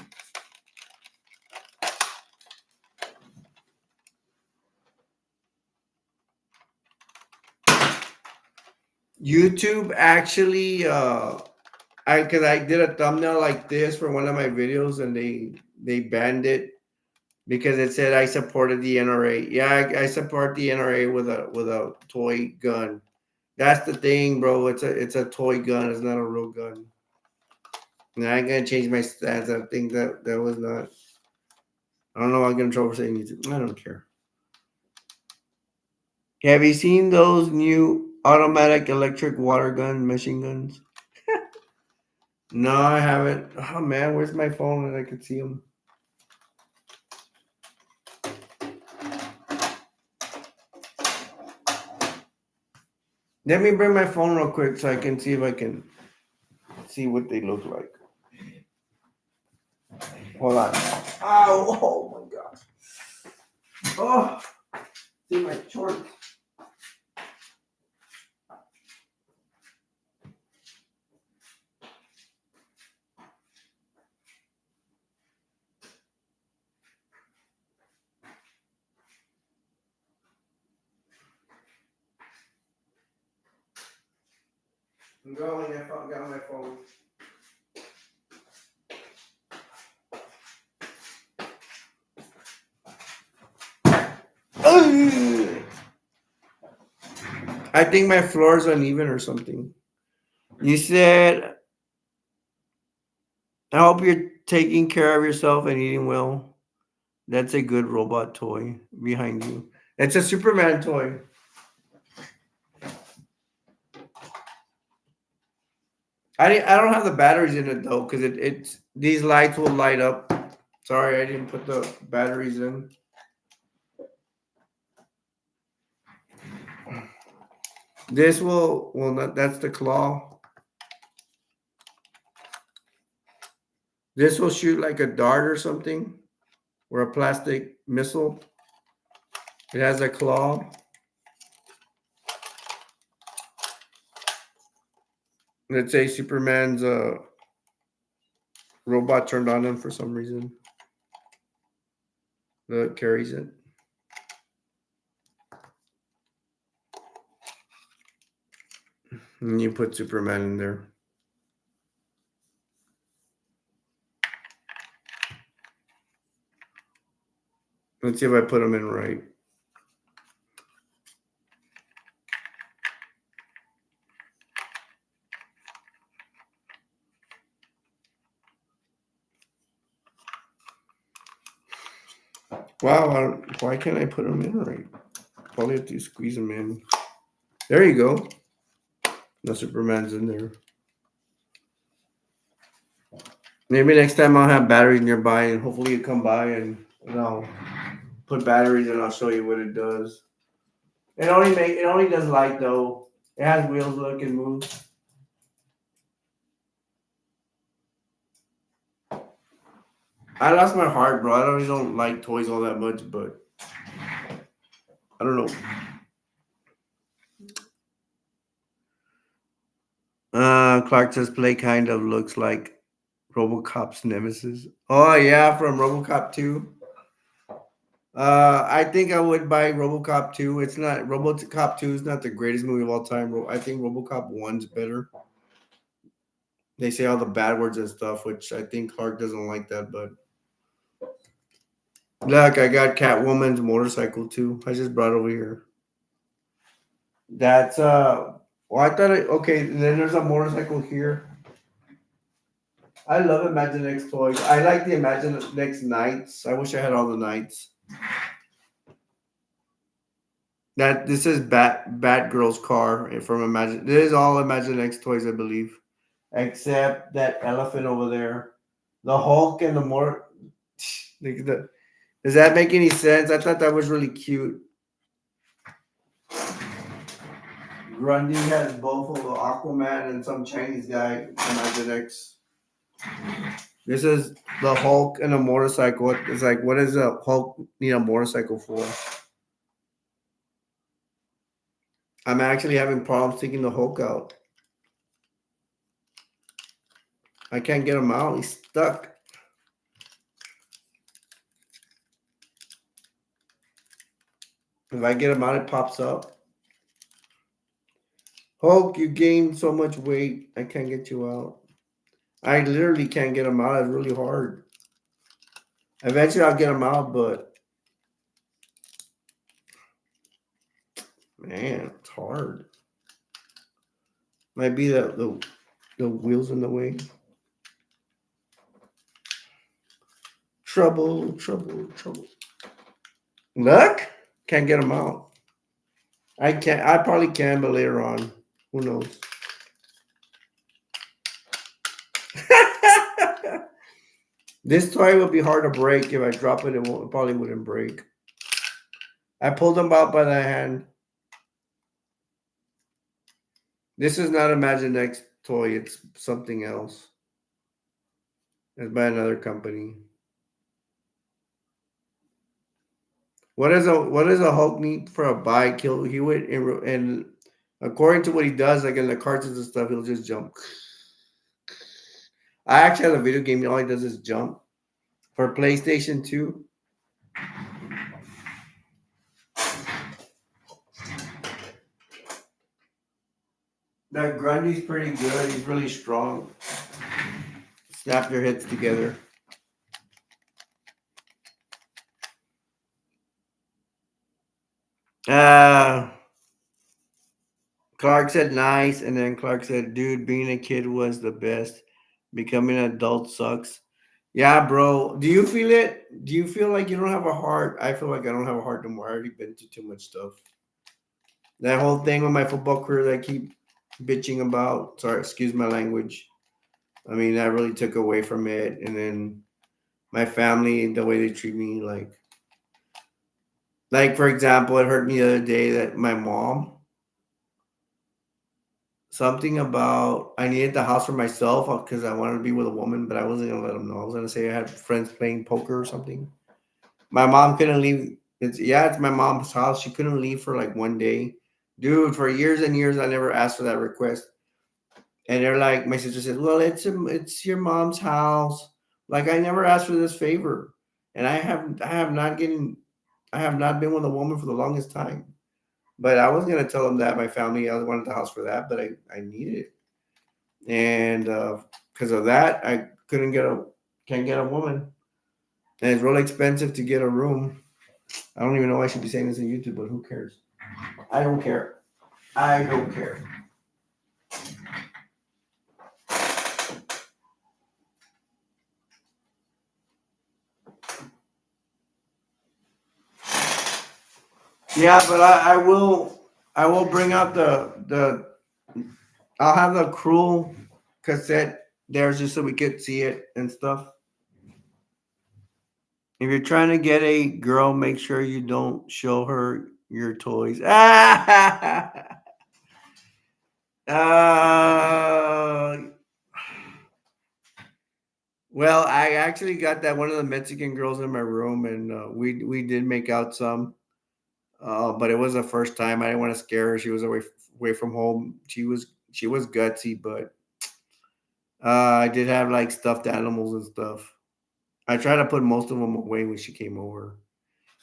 YouTube actually, because I did a thumbnail like this for one of my videos, and they banned it because it said I supported the NRA. Yeah, I support the NRA with a toy gun. That's the thing, bro. It's a toy gun. It's not a real gun. And I ain't gonna change my stance. I think that was not. I don't know why I'm getting in trouble for saying YouTube. I don't care. Have you seen those new automatic electric water gun machine guns? No, I haven't. Oh man, where's my phone and I could see them? Let me bring my phone real quick so I can see if I can see what they look like. Hold on. Ow! Oh my god. Oh, see my shorts. I'm going. I got my phone. I think my floor is uneven or something. You said, I hope you're taking care of yourself and eating well. That's a good robot toy behind you. It's a Superman toy. I don't have the batteries in it though, because it's these lights will light up. Sorry, I didn't put the batteries in. This will not. That's the claw. This will shoot like a dart or something, or a plastic missile. It has a claw. Let's say Superman's Robot turned on him for some reason. That carries it. And you put Superman in there. Let's see if I put him in right. Wow, why can't I put him in right? Probably have to squeeze him in. There you go. No Superman's in there. Maybe next time I'll have batteries nearby, and hopefully you come by and I'll put batteries and I'll show you what it does. It only does light though. It has wheels, look and move. I lost my heart, bro. I really don't like toys all that much, but I don't know. Clark says play kind of looks like RoboCop's nemesis. Oh yeah, from RoboCop 2. I think I would buy RoboCop 2. It's not RoboCop 2 is not the greatest movie of all time. I think RoboCop 1's better. They say all the bad words and stuff, which I think Clark doesn't like that, but look, I got Catwoman's motorcycle too. I just brought it over here. That's well I thought okay, and then there's a motorcycle here. I love Imaginext toys. I like the Imaginext Knights. I wish I had all the Knights. That this is Batgirl's car from Imagine. This is all Imaginext toys, I believe, except that elephant over there, the Hulk and the more. Does that make any sense? I thought that was really cute. Grundy has both of the Aquaman and some Chinese guy Imaginext. This is the Hulk and a motorcycle. It's like, what does a Hulk need a motorcycle for? I'm actually having problems taking the Hulk out. I can't get him out. He's stuck. If I get him out, it pops up. Hulk, you gained so much weight. I can't get you out. I literally can't get him out. It's really hard. Eventually, I'll get him out, but man, it's hard. Might be the wheels in the way. Trouble. Look, can't get him out. I can't. I probably can, but later on, who knows? This toy would be hard to break. If I drop it, it probably wouldn't break. I pulled them out by the hand. This is not Imaginext toy. It's something else. It's by another company. What does a Hulk need for a bike? He would and according to what he does, like in the cartoons and stuff, he'll just jump. I actually have a video game. All he does is jump. For PlayStation 2. That Grundy's pretty good. He's really strong. Snap your heads together. Clark said nice, and then Clark said, dude, being a kid was the best. Becoming an adult sucks. Yeah, bro. Do you feel it? Do you feel like you don't have a heart? I feel like I don't have a heart no more. I already been through too much stuff. That whole thing with my football career that I keep bitching about. Sorry, excuse my language. I mean, that really took away from it. And then my family, the way they treat me, like for example, it hurt me the other day that my mom, something about I needed the house for myself because I wanted to be with a woman, but I wasn't gonna let them know. I was gonna say I had friends playing poker or something. My mom couldn't leave. It's my mom's house. She couldn't leave for like one day. Dude, for years and years, I never asked for that request. And they're like, my sister says, well, it's your mom's house. Like I never asked for this favor, and I have not been with a woman for the longest time. But I was gonna tell them that my family I wanted the house for that, but I needed it, and because of that, I couldn't get a can't get a woman, and it's really expensive to get a room. I don't even know why I should be saying this on YouTube, but who cares? I don't care. I don't care. Yeah, but I will bring out the I'll have the cruel cassette there just so we could see it and stuff. If you're trying to get a girl, make sure you don't show her your toys. Uh, well, I actually got that one of the Mexican girls in my room, and we did make out some. But it was the first time. I didn't want to scare her. She was away from home. She was gutsy, but I did have like stuffed animals and stuff. I tried to put most of them away when she came over,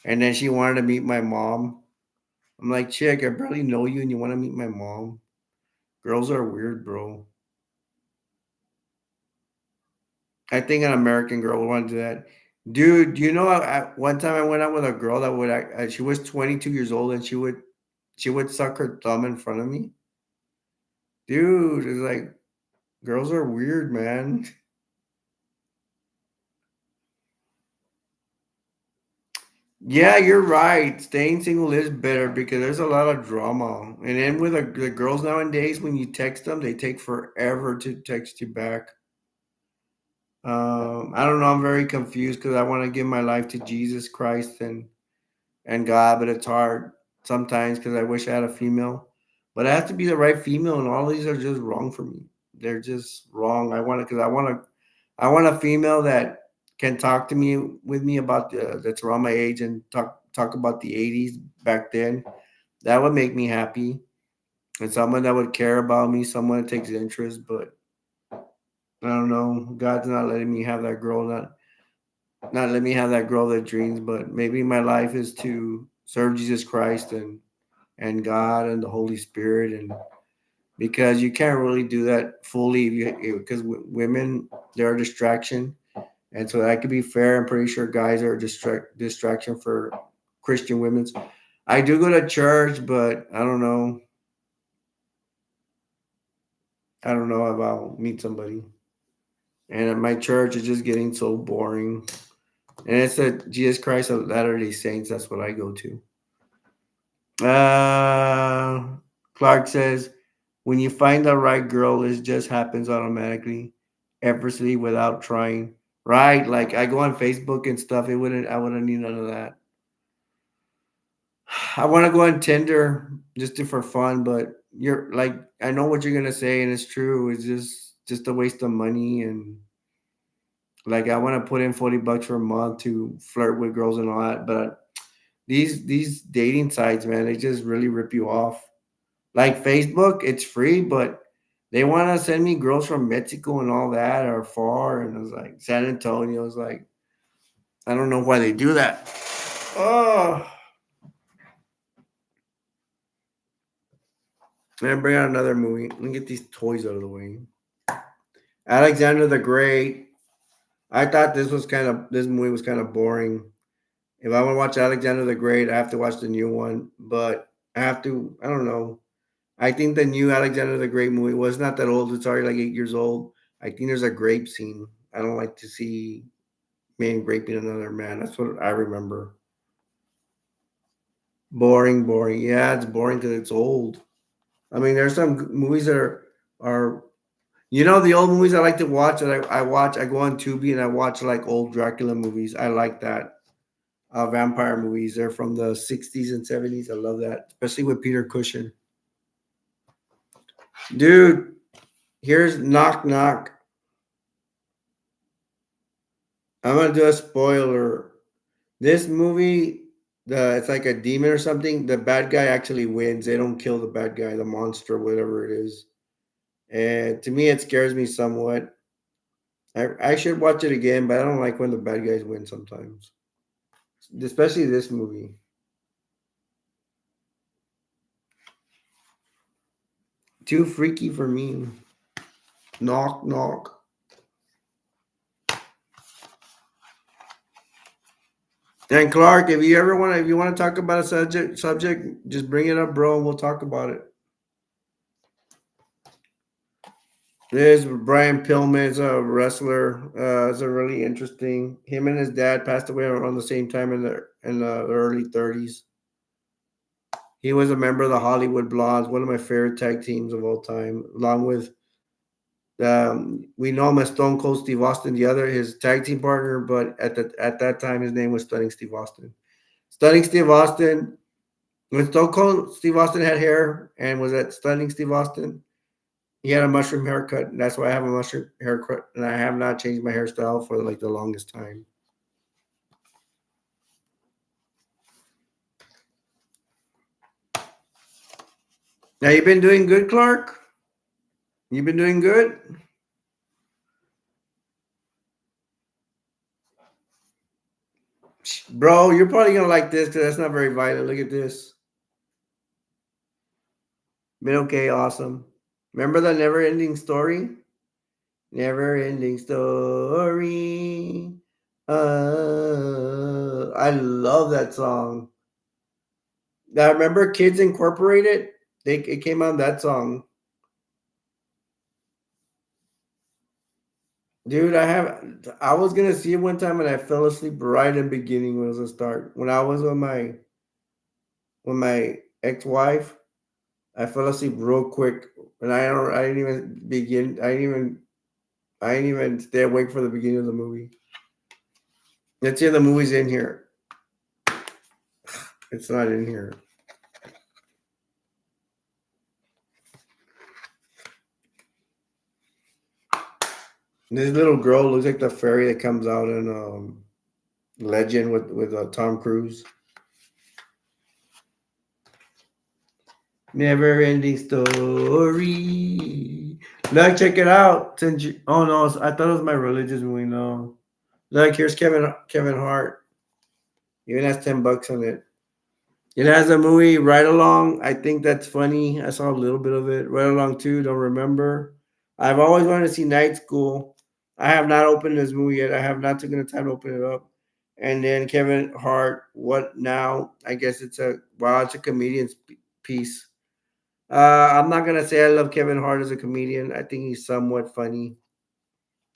and then she wanted to meet my mom. I'm like, chick, I barely know you, and you want to meet my mom? Girls are weird, bro. I think an American girl would want to do that. Dude, you know, one time I went out with a girl that would act, she was 22 years old and she would suck her thumb in front of me. Dude, it's like girls are weird, man. Yeah, you're right. Staying single is better because there's a lot of drama. And then with the girls nowadays, when you text them, they take forever to text you back. I don't know. I'm very confused because I want to give my life to Jesus Christ and God, but it's hard sometimes because I wish I had a female. But it has to be the right female, and all these are just wrong for me. They're just wrong. I want a female that can talk to me with me about that's around my age and talk about the '80s back then. That would make me happy, and someone that would care about me, someone that takes interest. But I don't know. God's not letting me have that girl. Not let me have that girl that dreams. But maybe my life is to serve Jesus Christ and God and the Holy Spirit, and because you can't really do that fully because women they're a distraction, and so that could be fair. I'm pretty sure guys are a distraction for Christian women's. I do go to church, but I don't know. I don't know if I'll meet somebody. And at my church is just getting so boring. And it's a Jesus Christ of Latter Day Saints. That's what I go to. Uh, Clark says, when you find the right girl, it just happens automatically, effortlessly without trying. Right? Like I go on Facebook and stuff. I wouldn't need none of that. I want to go on Tinder for fun, but you're like, I know what you're gonna say, and it's true. It's just a waste of money, and like I want to put in $40 for a month to flirt with girls and all that. But these dating sites, man, they just really rip you off. Like Facebook, it's free, but they want to send me girls from Mexico and all that or far. And I was like, San Antonio. I was like, I don't know why they do that. Oh, man, bring out another movie. Let me get these toys out of the way. Alexander the Great. I thought this movie was kind of boring. If I want to watch Alexander the Great, I have to watch the new one. But I have to, I don't know. I think the new Alexander the Great movie was not that old. It's already like 8 years old. I think there's a grape scene. I don't like to see man raping another man. That's what I remember. Boring, boring. Yeah, it's boring because it's old. I mean, there's some movies that are the old movies I like to watch that I watch. I go on Tubi and I watch like old Dracula movies. I like that. Vampire movies. They're from the 60s and 70s. I love that, especially with Peter Cushing. Dude, here's Knock Knock. I'm gonna do a spoiler. This movie, it's like a demon or something. The bad guy actually wins. They don't kill the bad guy, the monster, whatever it is. And to me, it scares me somewhat. I should watch it again, but I don't like when the bad guys win sometimes, especially this movie. Too freaky for me. Knock knock. And Clark, if you want to talk about a subject, just bring it up, bro, and we'll talk about it. This Brian Pillman is a wrestler. It's a really interesting. Him and his dad passed away around the same time in the early 30s. He was a member of the Hollywood Blondes, one of my favorite tag teams of all time, along with we know him as Stone Cold Steve Austin, the other his tag team partner, but at that time his name was Stunning Steve Austin. Stunning Steve Austin. When Stone Cold Steve Austin had hair and was at Stunning Steve Austin, he had a mushroom haircut, and that's why I have a mushroom haircut, and I have not changed my hairstyle for like the longest time. Now you've been doing good, Clark. You've been doing good, bro. You're probably gonna like this because that's not very violent. Look at this. Been okay, awesome. Remember the never-ending story? Never-ending story. I love that song. I remember Kids Incorporated. It came on that song. Dude, I was gonna see it one time and I fell asleep right in the beginning when it was a start. When I was with my ex-wife, I fell asleep real quick. And I didn't even begin I didn't even stay awake for the beginning of the movie. Let's see if the movie's in here. It's not in here. This little girl looks like the fairy that comes out in Legend with Tom Cruise. Never ending story. Look, check it out. Oh no, I thought it was my religious movie. No, look, here's Kevin Hart. Even has $10 on it. It has a movie Right Along. I think that's funny. I saw a little bit of it. Right Along 2, don't remember. I've always wanted to see Night School. I have not opened this movie yet. I have not taken the time to open it up. And then Kevin Hart, What Now? I guess it's a comedian's piece. I'm not gonna say I love Kevin Hart as a comedian. I think he's somewhat funny.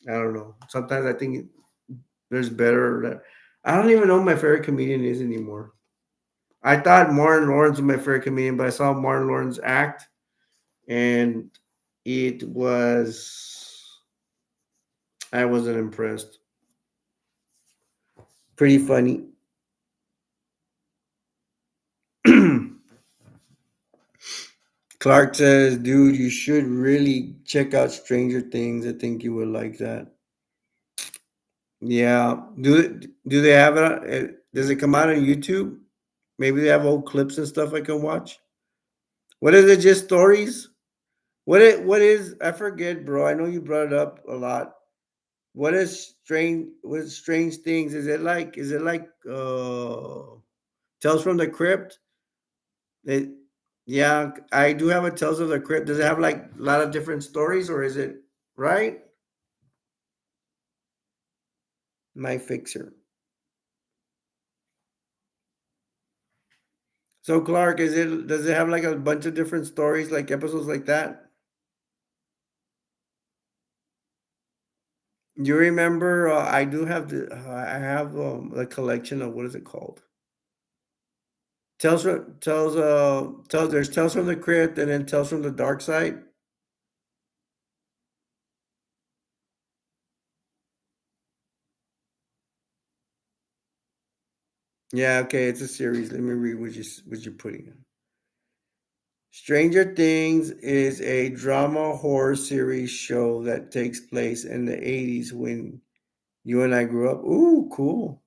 I don't know. Sometimes I think there's better. I don't even know who my favorite comedian is anymore. I thought Martin Lawrence was my favorite comedian, but I saw Martin Lawrence act, and it was I wasn't impressed. Pretty funny. Clark says, "Dude, you should really check out Stranger Things. I think you would like that." Yeah. Do they have it? Does it come out on YouTube? Maybe they have old clips and stuff I can watch. What is it? Just stories? What is? I forget, bro. I know you brought it up a lot. What is strange things? Is it like Tales from the Crypt? It, yeah, I do have a Tales of the Crypt. Does it have like a lot of different stories or is it right? My fixer. So Clark, does it have like a bunch of different stories, like episodes like that? You remember? I do have I have the collection of what is it called? There's Tales from the Crypt and then Tales from the Dark Side. Yeah, okay, it's a series. Let me read what you're putting in. Stranger Things is a drama horror series show that takes place in the 80s when you and I grew up. Ooh, cool.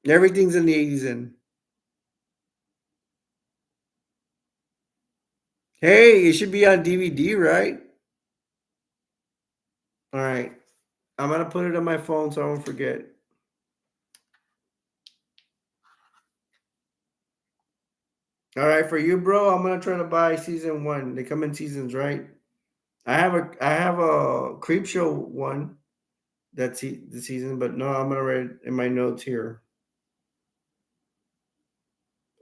Everything's in the 80s and hey, it should be on DVD, right? All right. I'm gonna put it on my phone so I won't forget. All right, for you, bro. I'm gonna try to buy season one. They come in seasons, right? I have a creep show one that's the season, but no, I'm gonna write it in my notes here.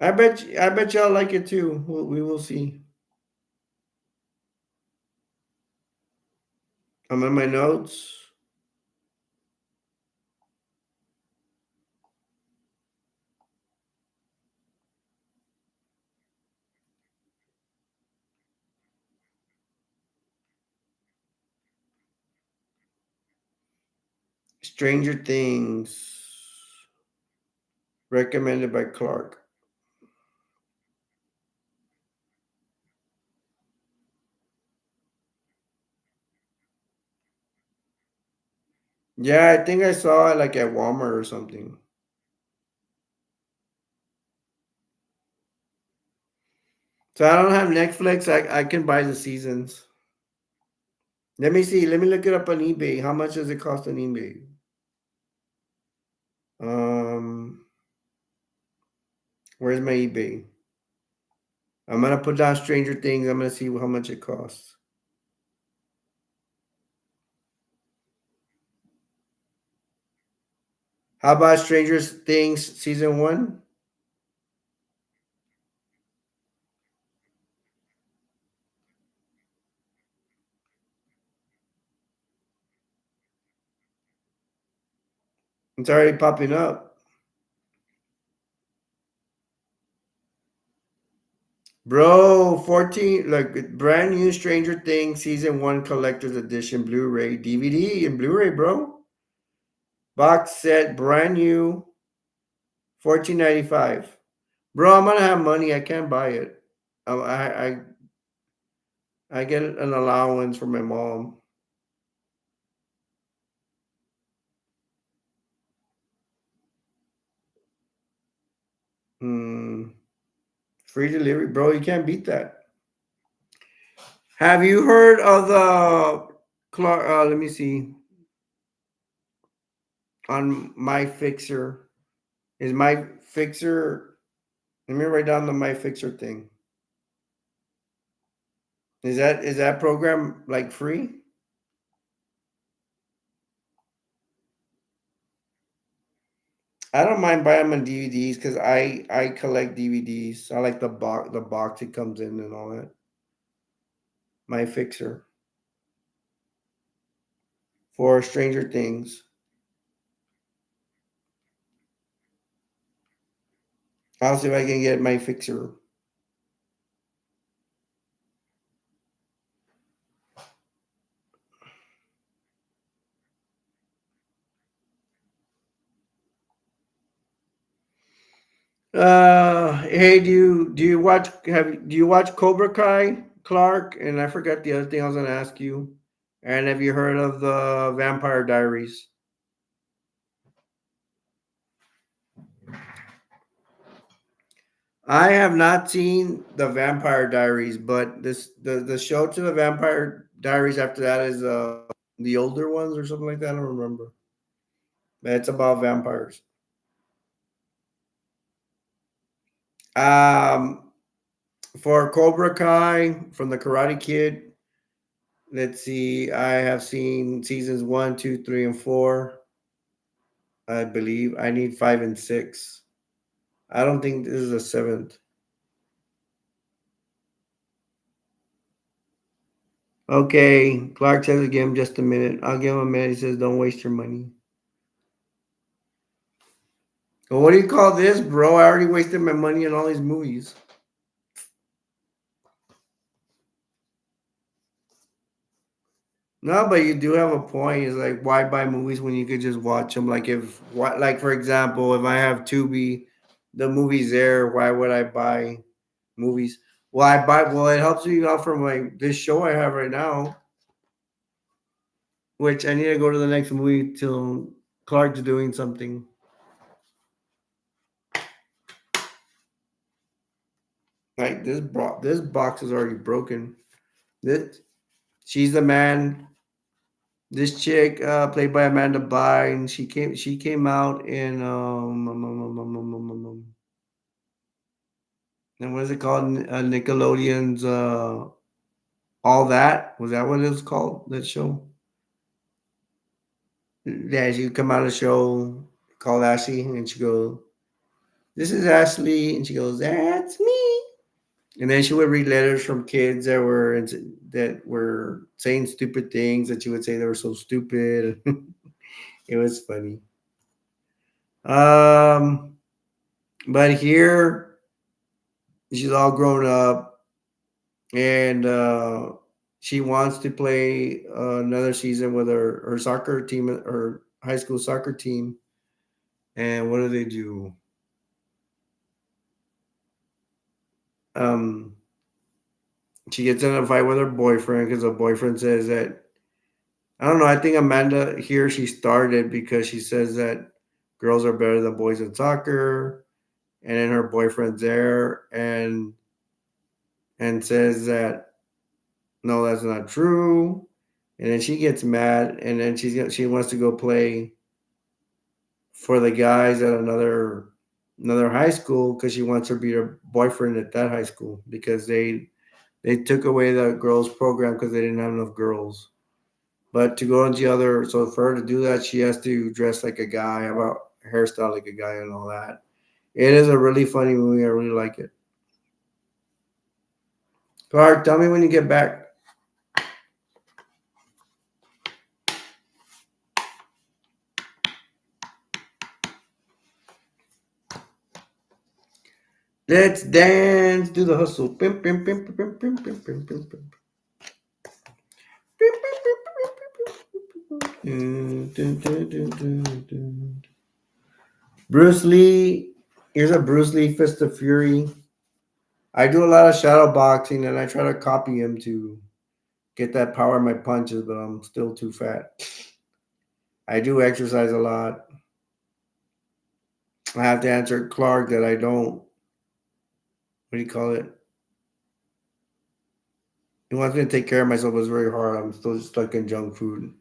I bet y'all like it too. We will see. I'm in my notes. Stranger Things, recommended by Clark. Yeah, I think I saw it like at Walmart or something. So I don't have Netflix. I can buy the seasons. Let me see. Let me look it up on eBay. How much does it cost on eBay? Um, where's my eBay? I'm gonna put down Stranger Things. I'm gonna see how much it costs. How about Stranger Things season one? It's already popping up. Bro, 14, like brand new Stranger Things season one collector's edition Blu-ray, DVD, and Blu-ray, bro. Box set, brand new, 14.95. Bro, I'm gonna have money. I can't buy it. I get an allowance from my mom. Hmm. Free delivery, bro. You can't beat that. Have you heard of the Clark? Let me see. On my fixer, is my fixer? Let me write down the my fixer thing. Is that program like free? I don't mind buying them on DVDs because I collect DVDs. I like the box it comes in and all that. My fixer for Stranger Things. I'll see if I can get my fixer. Hey, do you watch Cobra Kai, Clark? And I forgot the other thing I was gonna ask you. And have you heard of the Vampire Diaries? I have not seen the Vampire Diaries, but the show to the Vampire Diaries after that is the older ones or something like that. I don't remember. But it's about vampires. Um, for Cobra Kai from the Karate Kid, let's see. I have seen seasons one, two, three, and four. I believe I need five and six. I don't think this is a seventh. Okay, Clark says give him just a minute. I'll give him a minute. He says, "Don't waste your money." Well, what do you call this, bro? I already wasted my money on all these movies. No, but you do have a point. It's like, why buy movies when you could just watch them? Like, like for example, if I have Tubi, the movie's there. Why would I buy movies? Well, I buy. Well, it helps me out from like this show I have right now, which I need to go to the next movie till Clark's doing something. Like this box is already broken. This she's the man. This chick, played by Amanda Bynes, she came out in and what is it called? Nickelodeon's All That. Was that what it was called? That show? Yeah, she would come out of the show called Ashley, and she goes, "This is Ashley," and she goes, "That's me." And then she would read letters from kids that were saying stupid things that she would say they were so stupid. It was funny. Um, but here she's all grown up, and she wants to play another season with her soccer team, her high school soccer team. And what do they do? Um, she gets in a fight with her boyfriend because her boyfriend says that, I don't know. I think Amanda here, she started because she says that girls are better than boys in soccer, and then her boyfriend's there and says that no, that's not true. And then she gets mad, and then she wants to go play for the guys at another high school because she wants to be her boyfriend at that high school because they took away the girls program because they didn't have enough girls. But to go into the other, so for her to do that, she has to dress like a guy, have a hairstyle like a guy, and all that. It is a really funny movie. I really like it. Clark, tell me when you get back. Let's dance, do the hustle. Pim, pim, pim, pim, pim, pim, pim, pim, pim, pim. Dun, dun, dun, dun, dun, dun. Bruce Lee. Here's a Bruce Lee Fist of Fury. I do a lot of shadow boxing and I try to copy him to get that power in my punches, but I'm still too fat. I do exercise a lot. I have to answer Clark that I don't. What do you call it? He wants me to take care of myself, but it's very hard. I'm still stuck in junk food.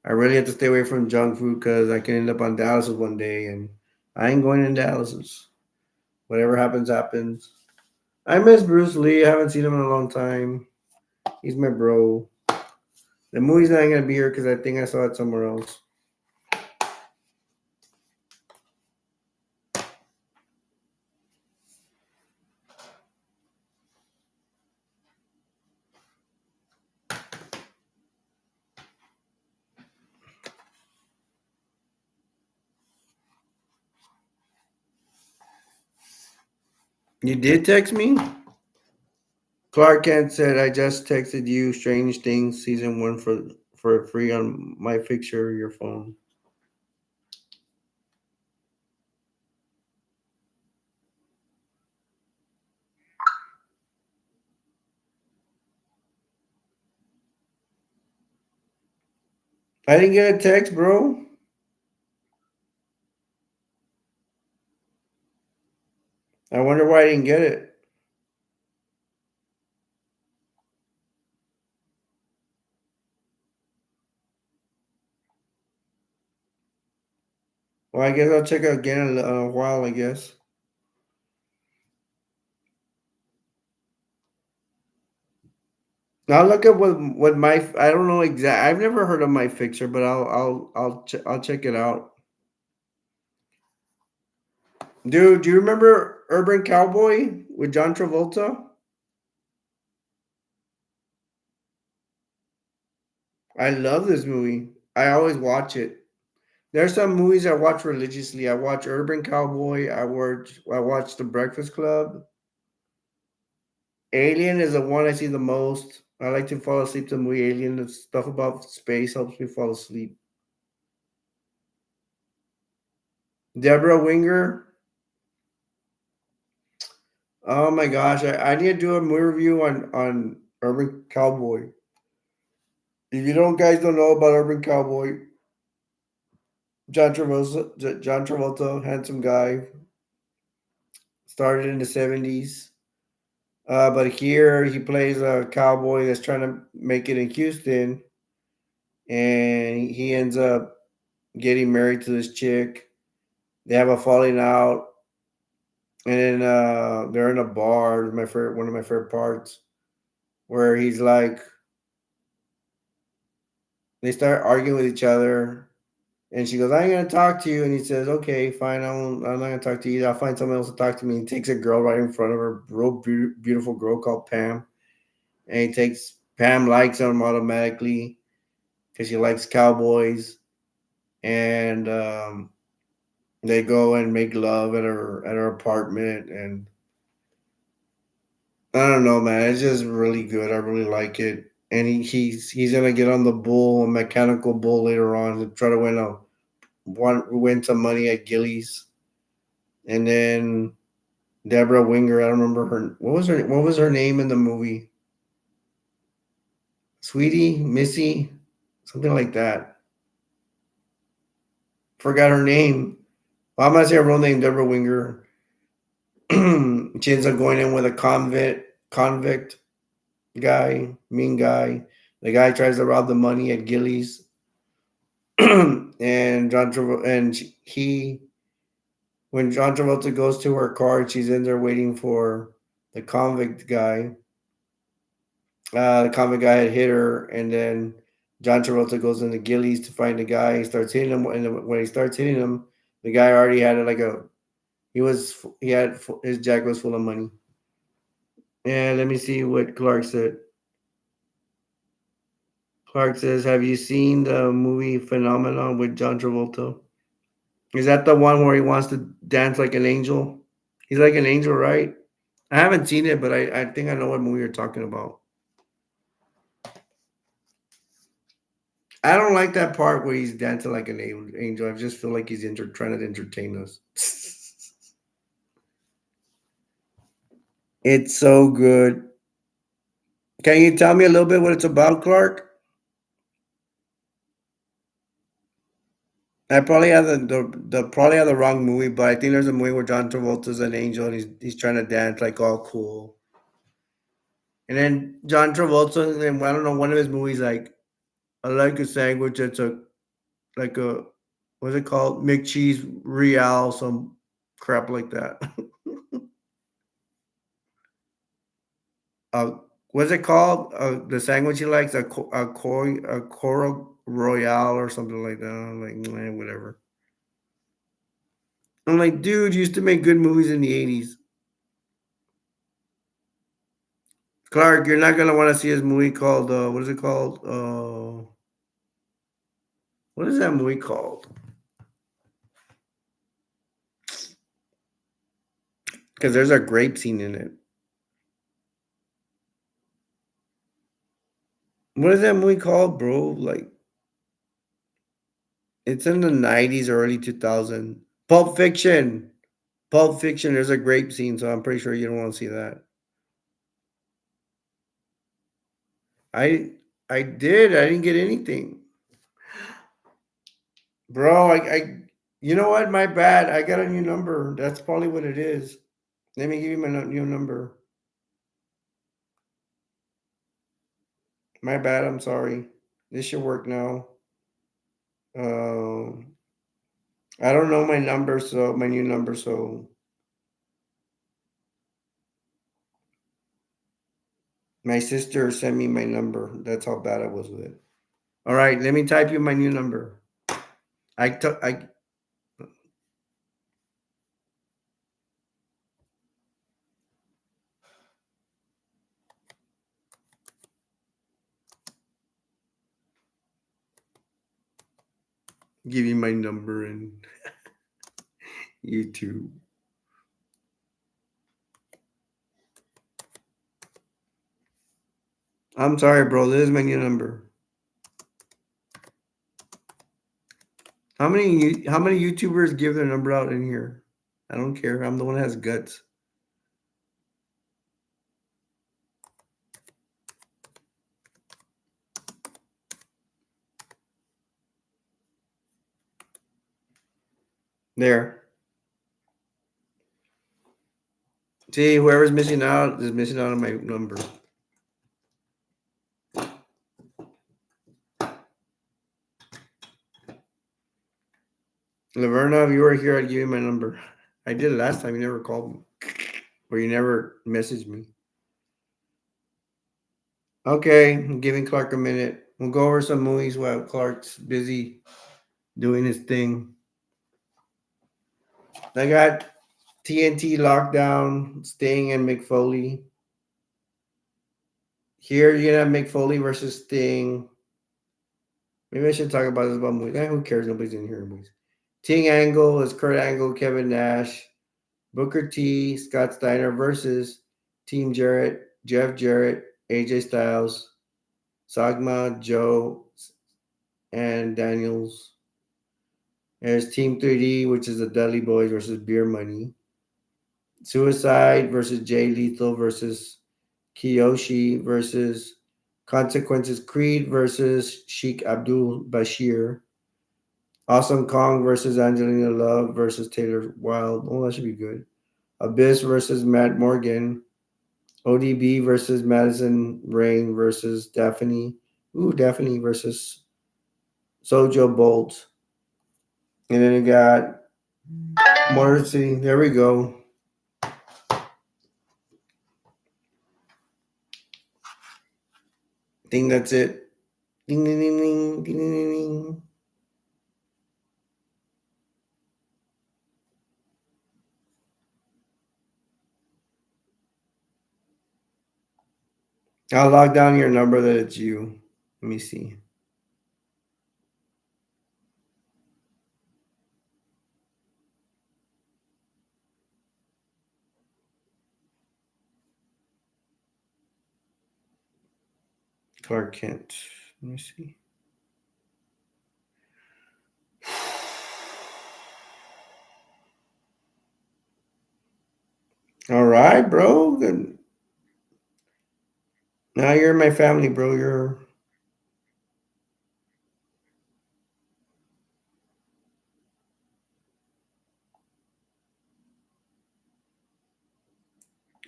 I really have to stay away from junk food because I can end up on Dallas one day, and I ain't going in Dallas. Whatever happens, happens. I miss Bruce Lee. I haven't seen him in a long time. He's my bro. The movie's not gonna be here because I think I saw it somewhere else. You did text me? Clark Kent said, "I just texted you Strange Things season 1 for free on my fixture your phone." I didn't get a text, bro. I wonder why I didn't get it. Well, I guess I'll check it again in a while, I guess. I'll look up what my I don't know exact. I've never heard of my fixer, but I'll check it out. Dude, do you remember Urban Cowboy with John Travolta? I love this movie. I always watch it. There's some movies I watch religiously. I watch Urban Cowboy. I watch The Breakfast Club. Alien is the one I see the most. I like to fall asleep to the movie Alien. The stuff about space helps me fall asleep. Deborah Winger. Oh my gosh, I need to do a movie review on Urban Cowboy. If you don't guys don't know about Urban Cowboy, John Travolta, handsome guy, started in the 70s. But here he plays a cowboy that's trying to make it in Houston, and he ends up getting married to this chick. They have a falling out, and then they're in a bar. My favorite, one of my favorite parts, where he's like, they start arguing with each other, and she goes, "I ain't gonna talk to you," and he says, "Okay, fine, I'm not gonna talk to you. I'll find someone else to talk to me." He takes a girl right in front of her, real beautiful girl called Pam, and he takes Pam likes him automatically because she likes cowboys, and they go and make love at her apartment, and I don't know, man. It's just really good. I really like it. And he's gonna get on the bull, a mechanical bull later on to try to win some money at Gillies. And then Deborah Winger, I don't remember her. What was her name in the movie? Sweetie, Missy, something like that. Forgot her name. Well, I'm gonna say her real name, Deborah Winger. She ends up going in with a convict guy, mean guy. The guy tries to rob the money at Gillies, and John Travolta, and he when John Travolta goes to her car, she's in there waiting for the convict guy. The convict guy had hit her, and then John Travolta goes into Gillies to find the guy. He starts hitting him, and when he starts hitting him, the guy already had like a he had his jacket was full of money. And let me see what Clark said. Clark says, "Have you seen the movie Phenomenon with John Travolta? Is that the one where he wants to dance like an angel? He's like an angel, right? I haven't seen it, but I think I know what movie you're talking about. I don't like that part where he's dancing like an angel. I just feel like he's trying to entertain us. It's so good. Can you tell me a little bit what it's about, Clark? I probably have the probably have the wrong movie, but I think there's a movie where John Travolta's an angel and he's trying to dance like all cool. And then John Travolta, and I don't know, one of his movies like I like a sandwich that's a like a what's it called? McCheese Real, some crap like that. uh, what's it called? The sandwich he likes a Coro Royale or something like that. I'm like, whatever. I'm like, dude, you used to make good movies in the '80s. Clark, you're not gonna want to see his movie called what is it called? What is that movie called? Because there's a grape scene in it. What is that movie called, bro? Like it's in the '90s, or early 2000. Pulp Fiction. Pulp Fiction. There's a grape scene, so I'm pretty sure you don't want to see that. I I did. I didn't get anything, bro. You know what? My bad. I got a new number. That's probably what it is. Let me give you my new number. My bad. I'm sorry. This should work now. Um, I don't know my number, so my new number. So my sister sent me my number. That's how bad I was with it. All right, let me type you my new number. I give you my number in YouTube. I'm sorry, bro. This is my new number. How many YouTubers give their number out in here? I don't care. I'm the one that has guts. There. See, whoever's missing out is missing out on my number. Laverna, if you were here, I'd give you my number. I did it last time. You never called me. Or you never messaged me. Okay, I'm giving Clark a minute. We'll go over some movies while Clark's busy doing his thing. I got TNT Lockdown, Sting, and McFoley. Here you have McFoley versus Sting. Maybe I should talk about this about movies. Who cares? Nobody's in here. Movies. Ting Angle is Kurt Angle, Kevin Nash, Booker T, Scott Steiner versus Team Jarrett, Jeff Jarrett, AJ Styles, Sagma, Joe, and Daniels. There's Team 3D, which is the Dudley Boys versus Beer Money. Suicide versus Jay Lethal versus Kiyoshi versus Consequences Creed versus Sheikh Abdul Bashir. Awesome Kong versus Angelina Love versus Taylor Wilde. Oh, that should be good. Abyss versus Matt Morgan. ODB versus Madison Rain versus Daphne. Ooh, Daphne versus Sojo Bolt. And then you got Motor City. There we go. I think that's it. Ding, ding, ding, ding, ding, ding, ding. I'll log down your number that it's you. Let me see. Clark Kent. Let me see. All right, bro. Good. Now you're in my family, bro. You're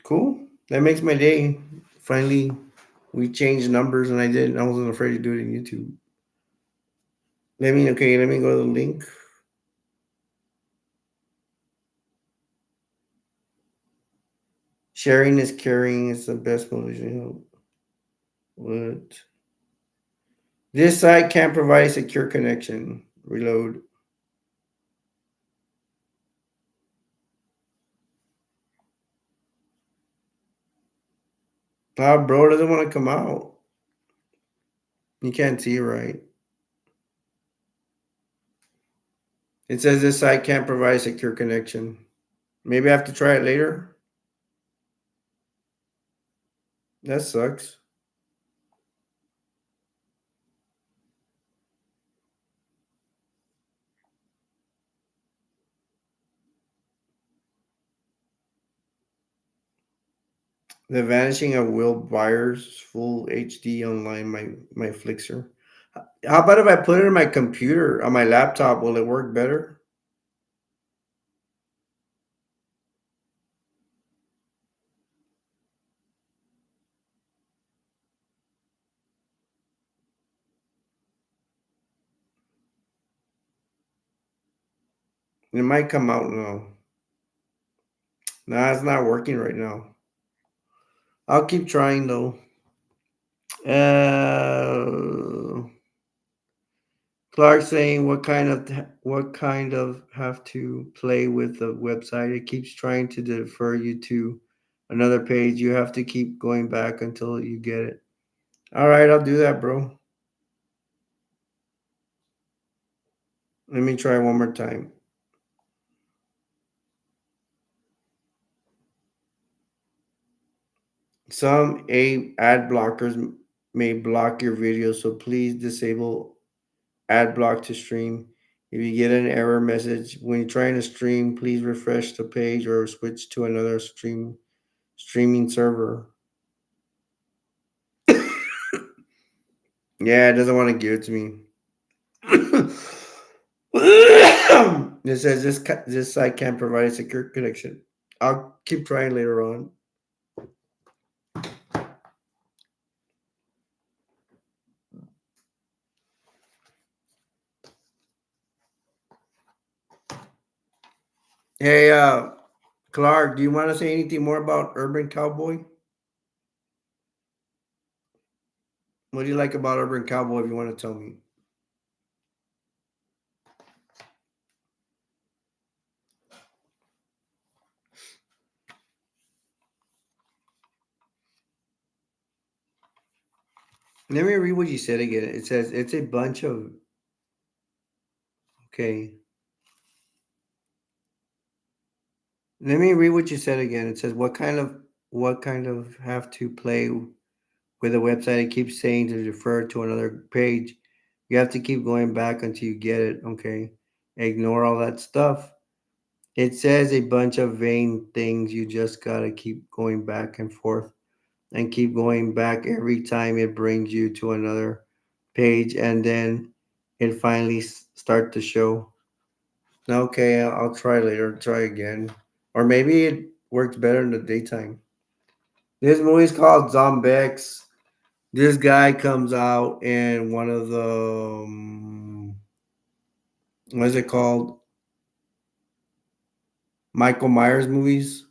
cool. That makes my day. Finally, we changed numbers, and I did. I wasn't afraid to do it in YouTube. Let me go to the link. Sharing is caring is the best motivation. What? This site can't provide a secure connection. Reload. Ah, bro, doesn't want to come out. You can't see, right? It says this site can't provide a secure connection. Maybe I have to try it later. That sucks. The Vanishing of Will Byers Full HD Online, my Flixer. How about if I put it in my computer on my laptop? Will it work better? It might come out now. Nah, it's not working right now. I'll keep trying though. Uh, Clark saying what kind of have to play with the website. It keeps trying to defer you to another page. You have to keep going back until you get it. All right, I'll do that, bro. Let me try one more time. Some ad blockers may block your video, so please disable ad block to stream. If you get an error message when you're trying to stream, please refresh the page or switch to another streaming server. Yeah, it doesn't want to give it to me. It says this site can't provide a secure connection. I'll keep trying later on. Hey, Clark, do you want to say anything more about Urban Cowboy? What do you like about Urban Cowboy if you want to tell me? Let me read what you said again. It says it's a bunch of okay. Let me read what you said again. It says what kind of have to play with a website. It keeps saying to refer to another page. You have to keep going back until you get it. Okay. Ignore all that stuff. It says a bunch of vain things. You just gotta keep going back and forth and keep going back every time it brings you to another page and then it finally start to show. Okay, I'll try later, try again. Or maybe it works better in the daytime. This movie's called Zombex. This guy comes out in one of the what is it called? Michael Myers movies,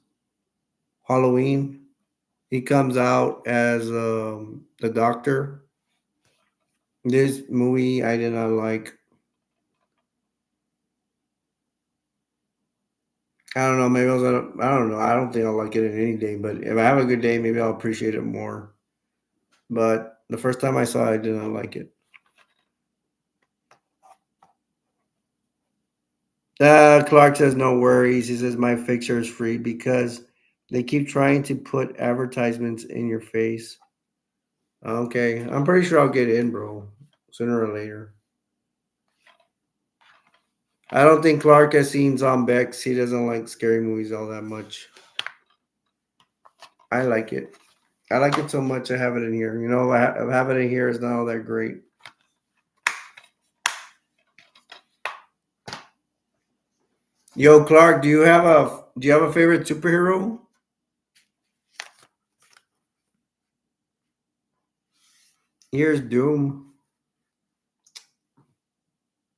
Halloween. He comes out as the doctor. This movie I did not like. I don't know. Maybe I don't know. I don't think I'll like it in any day. But if I have a good day, maybe I'll appreciate it more. But the first time I saw it, I did not like it. Clark says no worries. He says my fixture is free because they keep trying to put advertisements in your face. Okay, I'm pretty sure I'll get in, bro, sooner or later. I don't think Clark has seen Zombex. He doesn't like scary movies all that much. I like it. I like it so much I have it in here. You know, I have it in here is not all that great. Yo, Clark, do you have a favorite superhero? Here's Doom.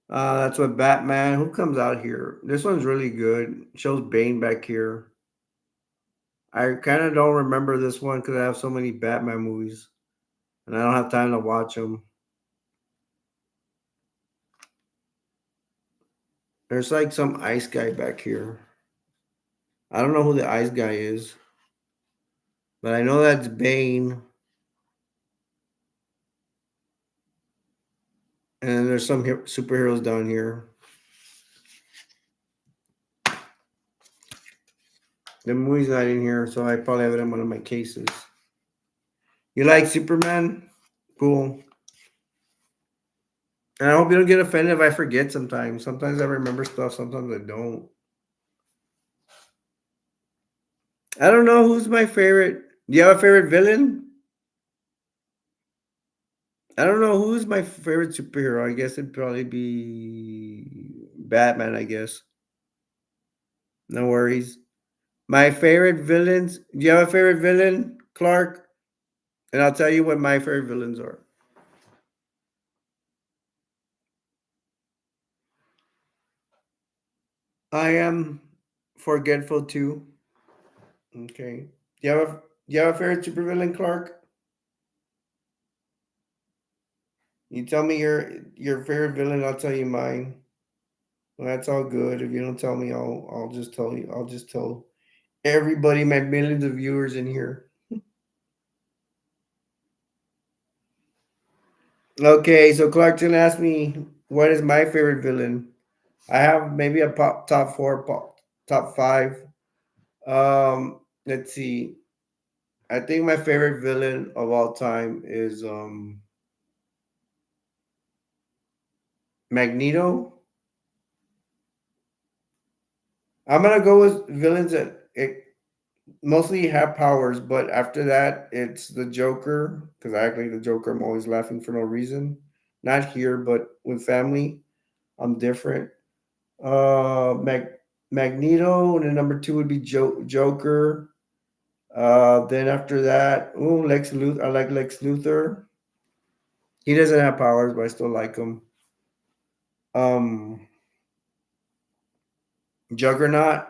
That's what Batman. Who comes out here? This one's really good. Shows Bane back here. I kind of don't remember this one because I have so many Batman movies and I don't have time to watch them. There's like some ice guy back here. I don't know who the ice guy is, but I know that's Bane. And then there's some superheroes down here. The movie's not in here, so I probably have it in one of my cases. You like Superman? Cool. And I hope you don't get offended if I forget sometimes. Sometimes I remember stuff, sometimes I don't. I don't know who's my favorite. Do you have a favorite villain? I don't know who's my favorite superhero. I guess it'd probably be Batman, I guess. No worries. My favorite villains. Do you have a favorite villain, Clark? And I'll tell you what my favorite villains are. I am forgetful too. Okay. Do you have a favorite supervillain, Clark? You tell me your favorite villain, I'll tell you mine. Well, that's all good. If you don't tell me, I'll just tell you. I'll just tell everybody, my millions of viewers in here. Okay, so Clarkson asked me what is my favorite villain. I have maybe a top four, top five. Let's see. I think my favorite villain of all time is Magneto. I'm gonna go with villains that mostly have powers, but after that, it's the Joker because I act like the Joker. I'm always laughing for no reason. Not here, but with family, I'm different. Magneto, and then number two would be Joker. Then after that, oh, Lex Luthor. I like Lex Luthor. He doesn't have powers, but I still like him. Um, Juggernaut.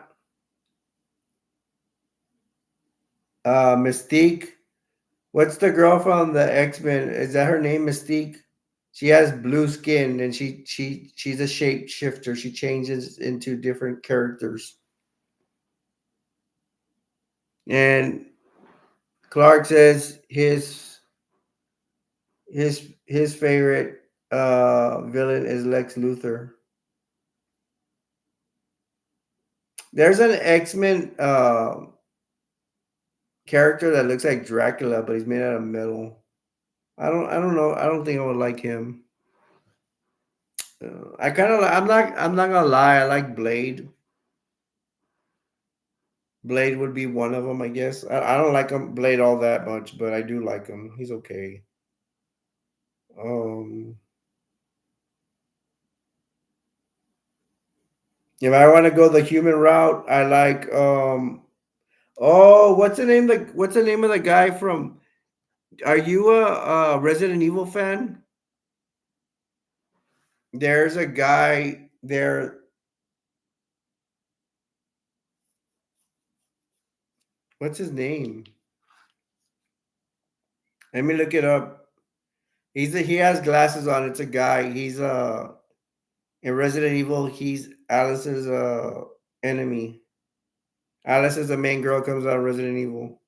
Mystique. What's the girl from the X-Men? Is that her name, Mystique? She has blue skin and she's a shapeshifter. She changes into different characters. And Clark says his favorite villain is Lex Luthor. There's an X-Men character that looks like Dracula, but he's made out of metal. I don't know. I don't think I would like him. I kind of I'm not gonna lie. I like Blade. Blade would be one of them, I guess. I don't like him Blade all that much, but I do like him. He's okay. Um, if I want to go the human route, I like oh, what's the name of the guy from are you a Resident Evil fan? There's a guy there. What's his name? Let me look it up. He has glasses on. It's a guy. He's in Resident Evil. He's Alice's enemy. Alice is the main girl. Comes out of Resident Evil.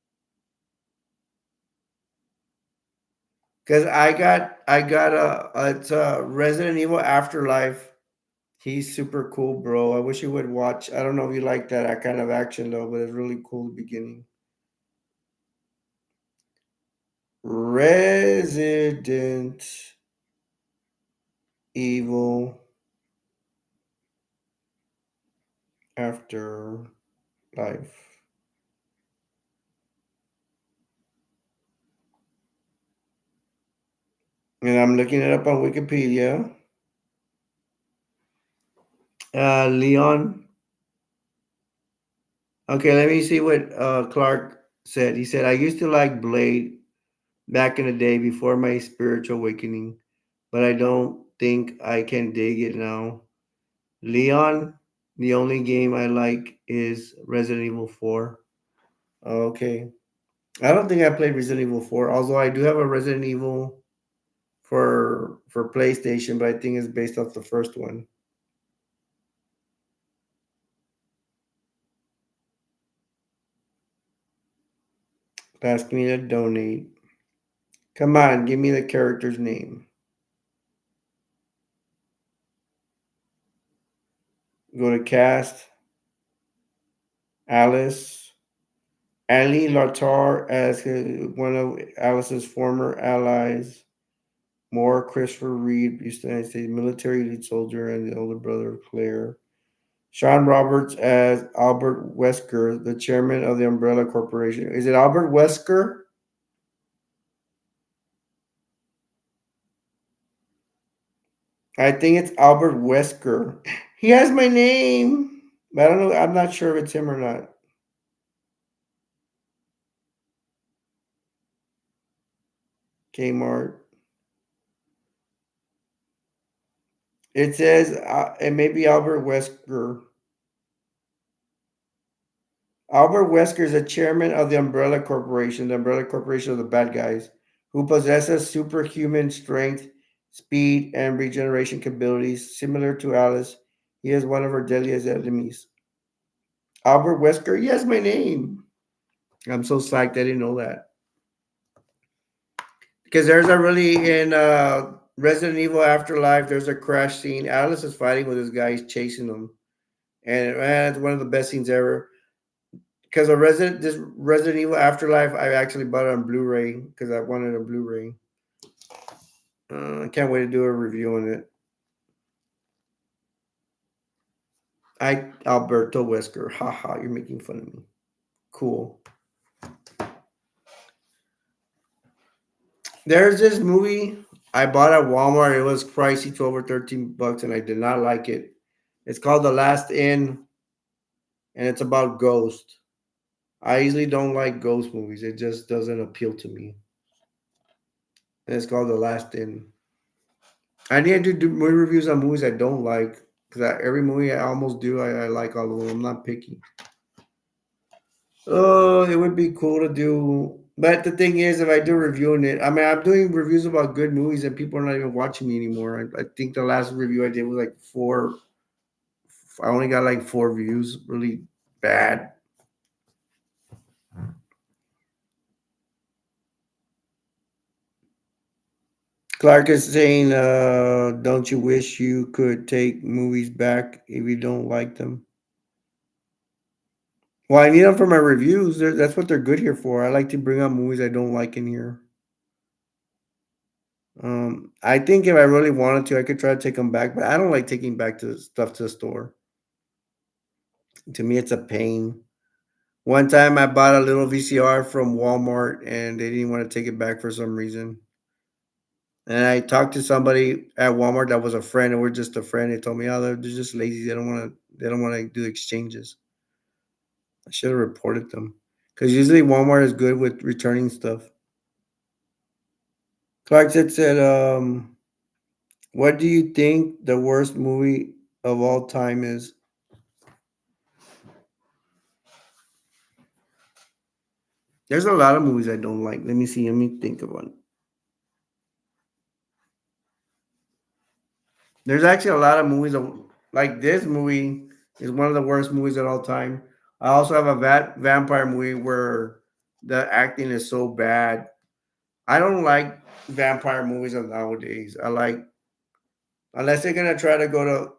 Cause I got it's a Resident Evil Afterlife. He's super cool, bro. I wish you would watch. I don't know if you like that kind of action though, but it's really cool beginning. Resident Evil Afterlife. And I'm looking it up on Wikipedia. Leon. Okay, let me see what Clark said. He said, I used to like Blade back in the day before my spiritual awakening, but I don't think I can dig it now. Leon, the only game I like is Resident Evil 4. Okay. I don't think I played Resident Evil 4, although I do have a Resident Evil for PlayStation, but I think it's based off the first one. Ask me to donate. Come on, give me the character's name. Go to cast. Alice. Ali Lartar as one of Alice's former allies. More Christopher Reed, United States military elite soldier and the older brother of Claire. Sean Roberts as Albert Wesker, the chairman of the Umbrella Corporation. Is it Albert Wesker? I think it's Albert Wesker. He has my name. But I don't know. I'm not sure if it's him or not. Kmart. It says it may be Albert Wesker. Albert Wesker is the chairman of the Umbrella Corporation, the Umbrella Corporation of the bad guys, who possesses superhuman strength, speed, and regeneration capabilities similar to Alice. He is one of her deadliest enemies. Albert Wesker, yes, my name. I'm so psyched I didn't know that. Because there's a really in Resident Evil Afterlife, there's a crash scene. Alice is fighting with this guy, he's chasing him. And man, it's one of the best scenes ever. Because this Resident Evil Afterlife, I actually bought it on Blu-ray because I wanted a Blu-ray. I can't wait to do a review on it. Alberto Wesker. Haha, you're making fun of me. Cool. There's this movie I bought at Walmart. It was pricey, 12 or 13 bucks, and I did not like it. It's called The Last Inn, and it's about ghosts. I usually don't like ghost movies. It just doesn't appeal to me. And it's called The Last Inn. I need to do movie reviews on movies I don't like because every movie I almost do, I like all of them. I'm not picky. Oh, it would be cool to do. But the thing is, if I do reviewing it, I mean, I'm doing reviews about good movies and people are not even watching me anymore. I think the last review I did was like four. I only got like four views. Really bad. Clark is saying, don't you wish you could take movies back if you don't like them? Well, I need them for my reviews. That's what they're good here for. I like to bring up movies I don't like in here. I think if I really wanted to, I could try to take them back, but I don't like taking back to stuff to the store. To me, it's a pain. One time I bought a little VCR from Walmart and they didn't want to take it back for some reason. And I talked to somebody at Walmart that was a friend, and we're just a friend. They told me, "Oh, they're just lazy. They don't want to do exchanges." I should have reported them because usually Walmart is good with returning stuff. Clark said, "What do you think the worst movie of all time is?" There's a lot of movies I don't like. Let me see. Let me think of one. There's actually a lot of movies like this movie is one of the worst movies of all time. I also have a vampire movie where the acting is so bad. I don't like vampire movies of nowadays. I like unless they're gonna try to go to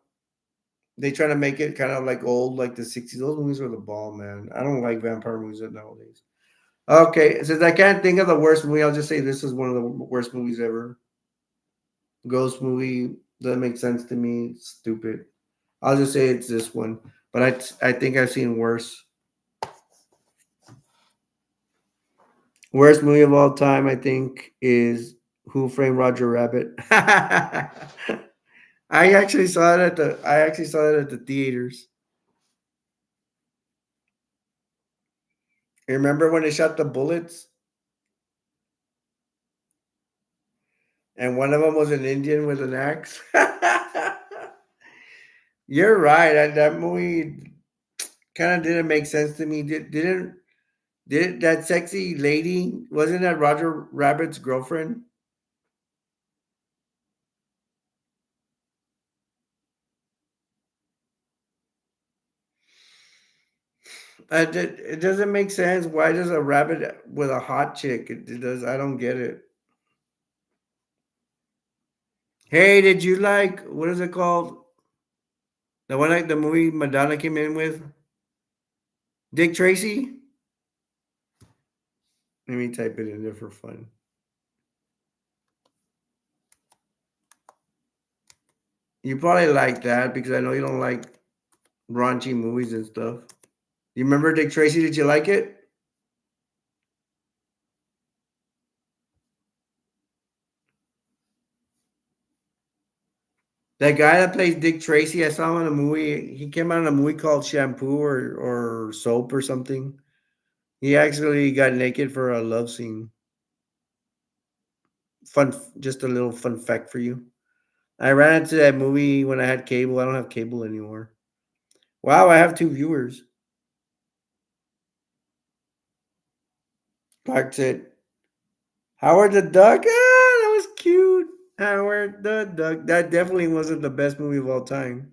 they try to make it kind of like old, like the 60s. Those movies were the ball, man. I don't like vampire movies of nowadays. Okay, since I can't think of the worst movie, I'll just say this is one of the worst movies ever. Ghost movie doesn't make sense to me. It's stupid. I'll just say it's this one. But I think I've seen worse. Worst movie of all time, I think, is Who Framed Roger Rabbit. I actually saw it at the theaters. You remember when they shot the bullets and one of them was an Indian with an axe? You're right. That movie kind of didn't make sense to me. Did that sexy lady wasn't that Roger Rabbit's girlfriend? It doesn't make sense. Why does a rabbit with a hot chick? It does. I don't get it. Hey, did you like what is it called? The one like the movie Madonna came in with Dick Tracy. Let me type it in there for fun. You probably like that because I know you don't like raunchy movies and stuff. You remember Dick Tracy? Did you like it? That guy that plays Dick Tracy, I saw him in a movie. He came out in a movie called Shampoo or Soap or something. He actually got naked for a love scene. Fun, just a little fun fact for you. I ran into that movie when I had cable. I don't have cable anymore. Wow, I have two viewers. Clark said, Howard the Duck. Ah, that was cute. Howard the Duck. That definitely wasn't the best movie of all time.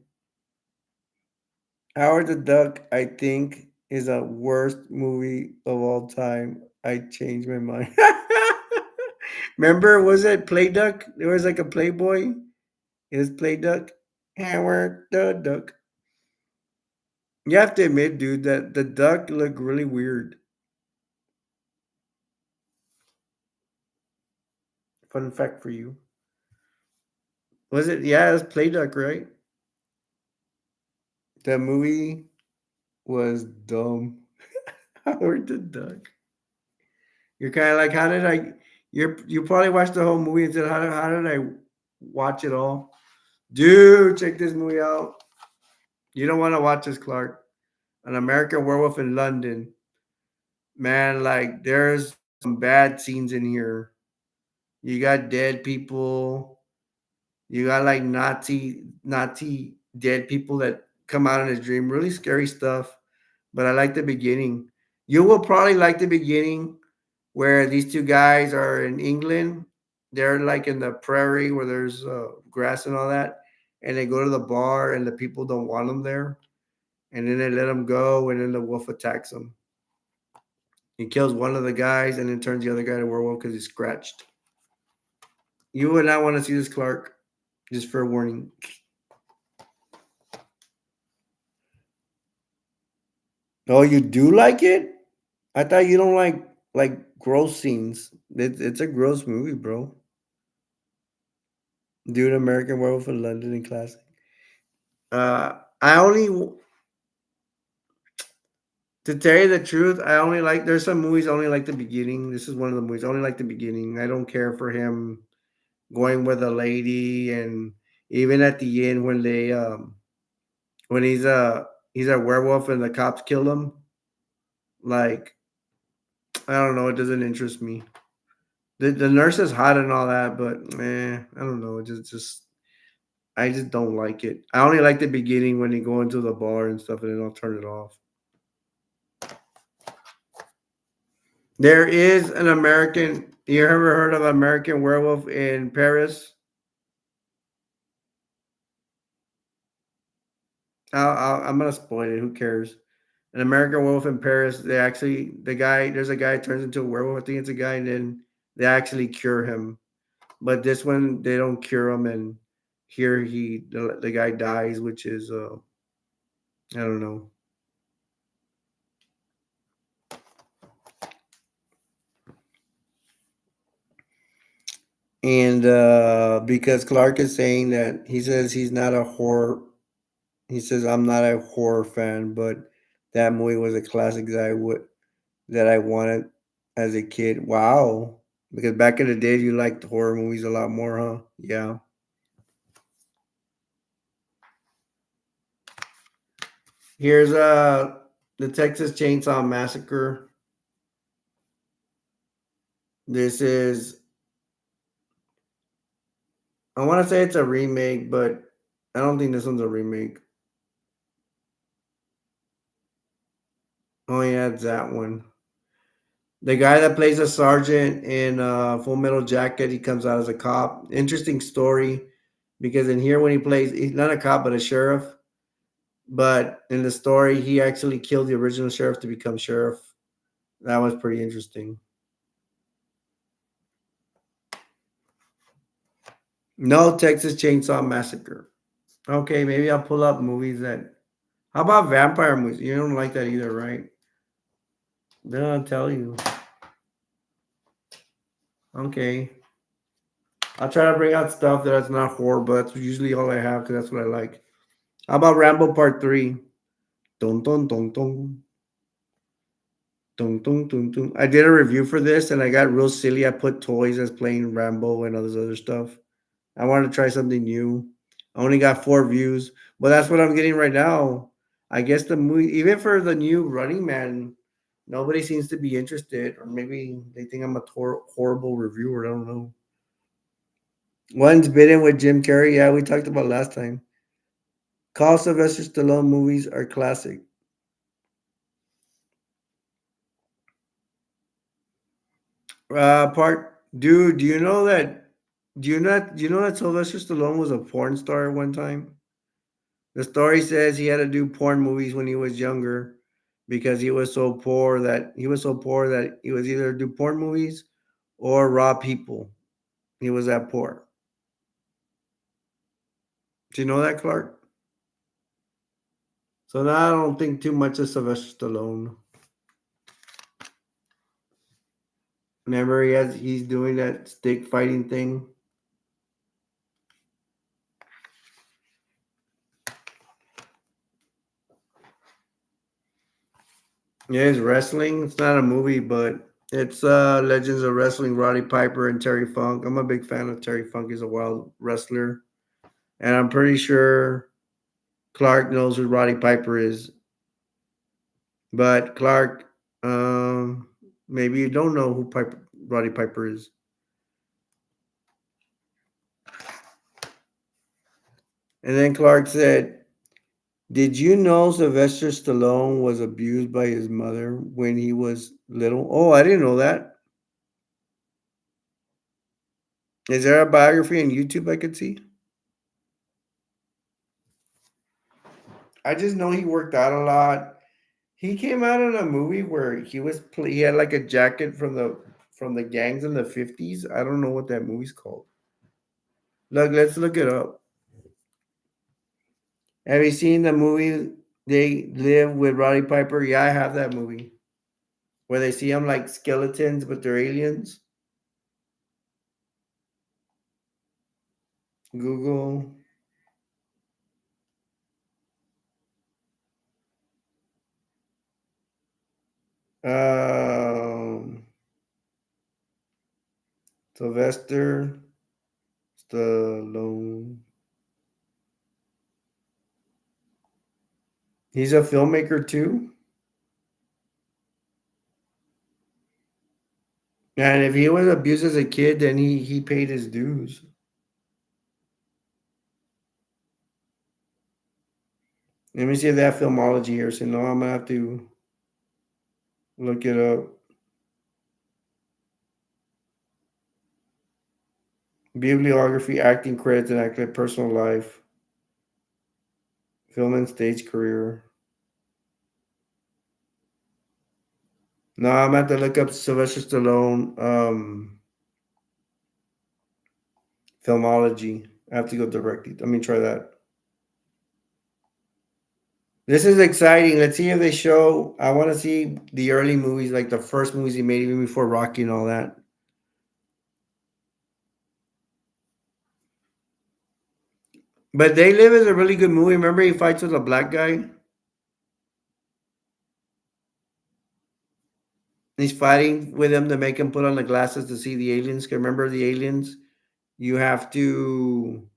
Howard the Duck, I think, is a worst movie of all time. I changed my mind. Remember, was it Play Duck? There was like a Playboy. It was Play Duck. Howard the Duck. You have to admit, dude, that the duck looked really weird. Fun fact for you. Was it? Yeah, it was Play Duck, right? That movie was dumb. Howard the Duck. You're kind of like, how did I? You probably watched the whole movie and said, how did I watch it all? Dude, check this movie out. You don't want to watch this, Clark. An American Werewolf in London. Man, like there's some bad scenes in here. You got dead people. You got like Nazi dead people that come out in his dream. Really scary stuff. But I like the beginning. You will probably like the beginning where these two guys are in England. They're like in the prairie where there's grass and all that, and they go to the bar, and the people don't want them there, and then they let them go, and then the wolf attacks them. He kills one of the guys, and then turns the other guy to werewolf because he's scratched. You would not want to see this, Clark. Just for a warning. Oh, you do like it? I thought you don't like gross scenes. It's a gross movie, bro. Dude, American Werewolf in London and classic. I only to tell you the truth, I only like there's some movies I only like the beginning. This is one of the movies I only like the beginning. I don't care for him going with a lady, and even at the end when he's a werewolf and the cops kill him. Like I don't know, it doesn't interest me. The nurse is hot and all that, but I don't know. Just I just don't like it. I only like the beginning when they go into the bar and stuff, and then I'll turn it off. There is an American. You ever heard of American Werewolf in Paris? I'm gonna spoil it. Who cares? An American Werewolf in Paris. They actually there's a guy who turns into a werewolf. I think it's a guy, and then they actually cure him. But this one they don't cure him, and here the guy dies, which is I don't know. And because Clark is saying that he says he's not a horror, he says I'm not a horror fan, but that movie was a classic that I wanted as a kid. Wow, because back in the day you liked horror movies a lot more, huh? Yeah. Here's the Texas Chainsaw Massacre. This is I want to say it's a remake, but I don't think this one's a remake. Oh yeah, it's that one. The guy that plays a sergeant in Full Metal Jacket, he comes out as a cop. Interesting story because in here when he plays, he's not a cop but a sheriff. But in the story, he actually killed the original sheriff to become sheriff. That was pretty interesting. No Texas Chainsaw Massacre. Okay, maybe I'll pull up movies that. How about vampire movies? You don't like that either, right? Then I'll tell you. Okay. I'll try to bring out stuff that's not horror, but that's usually all I have because that's what I like. How about Rambo Part 3? Dun, dun, dun, dun. Dun, dun, dun, dun. I did a review for this and I got real silly. I put toys as playing Rambo and all this other stuff. I wanted to try something new. I only got 4 views, but that's what I'm getting right now. I guess the movie, even for the new Running Man, nobody seems to be interested, or maybe they think I'm a horrible reviewer. I don't know. One's Bitten with Jim Carrey. Yeah, we talked about last time. Call Sylvester Stallone movies are classic. Dude, do you know that? Do you know that Sylvester Stallone was a porn star at one time? The story says he had to do porn movies when he was younger because he was so poor that he was either do porn movies or rob people. He was that poor. Do you know that, Clark? So now I don't think too much of Sylvester Stallone. Remember, he's doing that stick fighting thing. Yeah, it's wrestling. It's not a movie, but it's Legends of Wrestling, Roddy Piper and Terry Funk. I'm a big fan of Terry Funk. He's a wild wrestler. And I'm pretty sure Clark knows who Roddy Piper is. But Clark, maybe you don't know who Roddy Piper is. And then Clark said, Did you know Sylvester Stallone was abused by his mother when he was little? Oh, I didn't know that. Is there a biography on YouTube I could see? I just know he worked out a lot. He came out in a movie where he had like a jacket from the gangs in the 50s. I don't know what that movie's called. Look, let's look it up. Have you seen the movie They Live with Roddy Piper? Yeah, I have that movie. Where they see them like skeletons, but they're aliens. Google. Um, Sylvester Stallone. He's a filmmaker too. And if he was abused as a kid, then he paid his dues. Let me see if they have filmology here. So no, I'm gonna have to look it up. Bibliography, acting credits, and actual personal life, film and stage career. No, I'm gonna have to look up Sylvester Stallone filmology. I have to go directly. Let me try that. This is exciting. Let's see if they show. I want to see the early movies, like the first movies he made, even before Rocky and all that. But They Live is a really good movie. Remember, he fights with a black guy. He's fighting with him to make him put on the glasses to see the aliens. 'Cause remember the aliens? You have to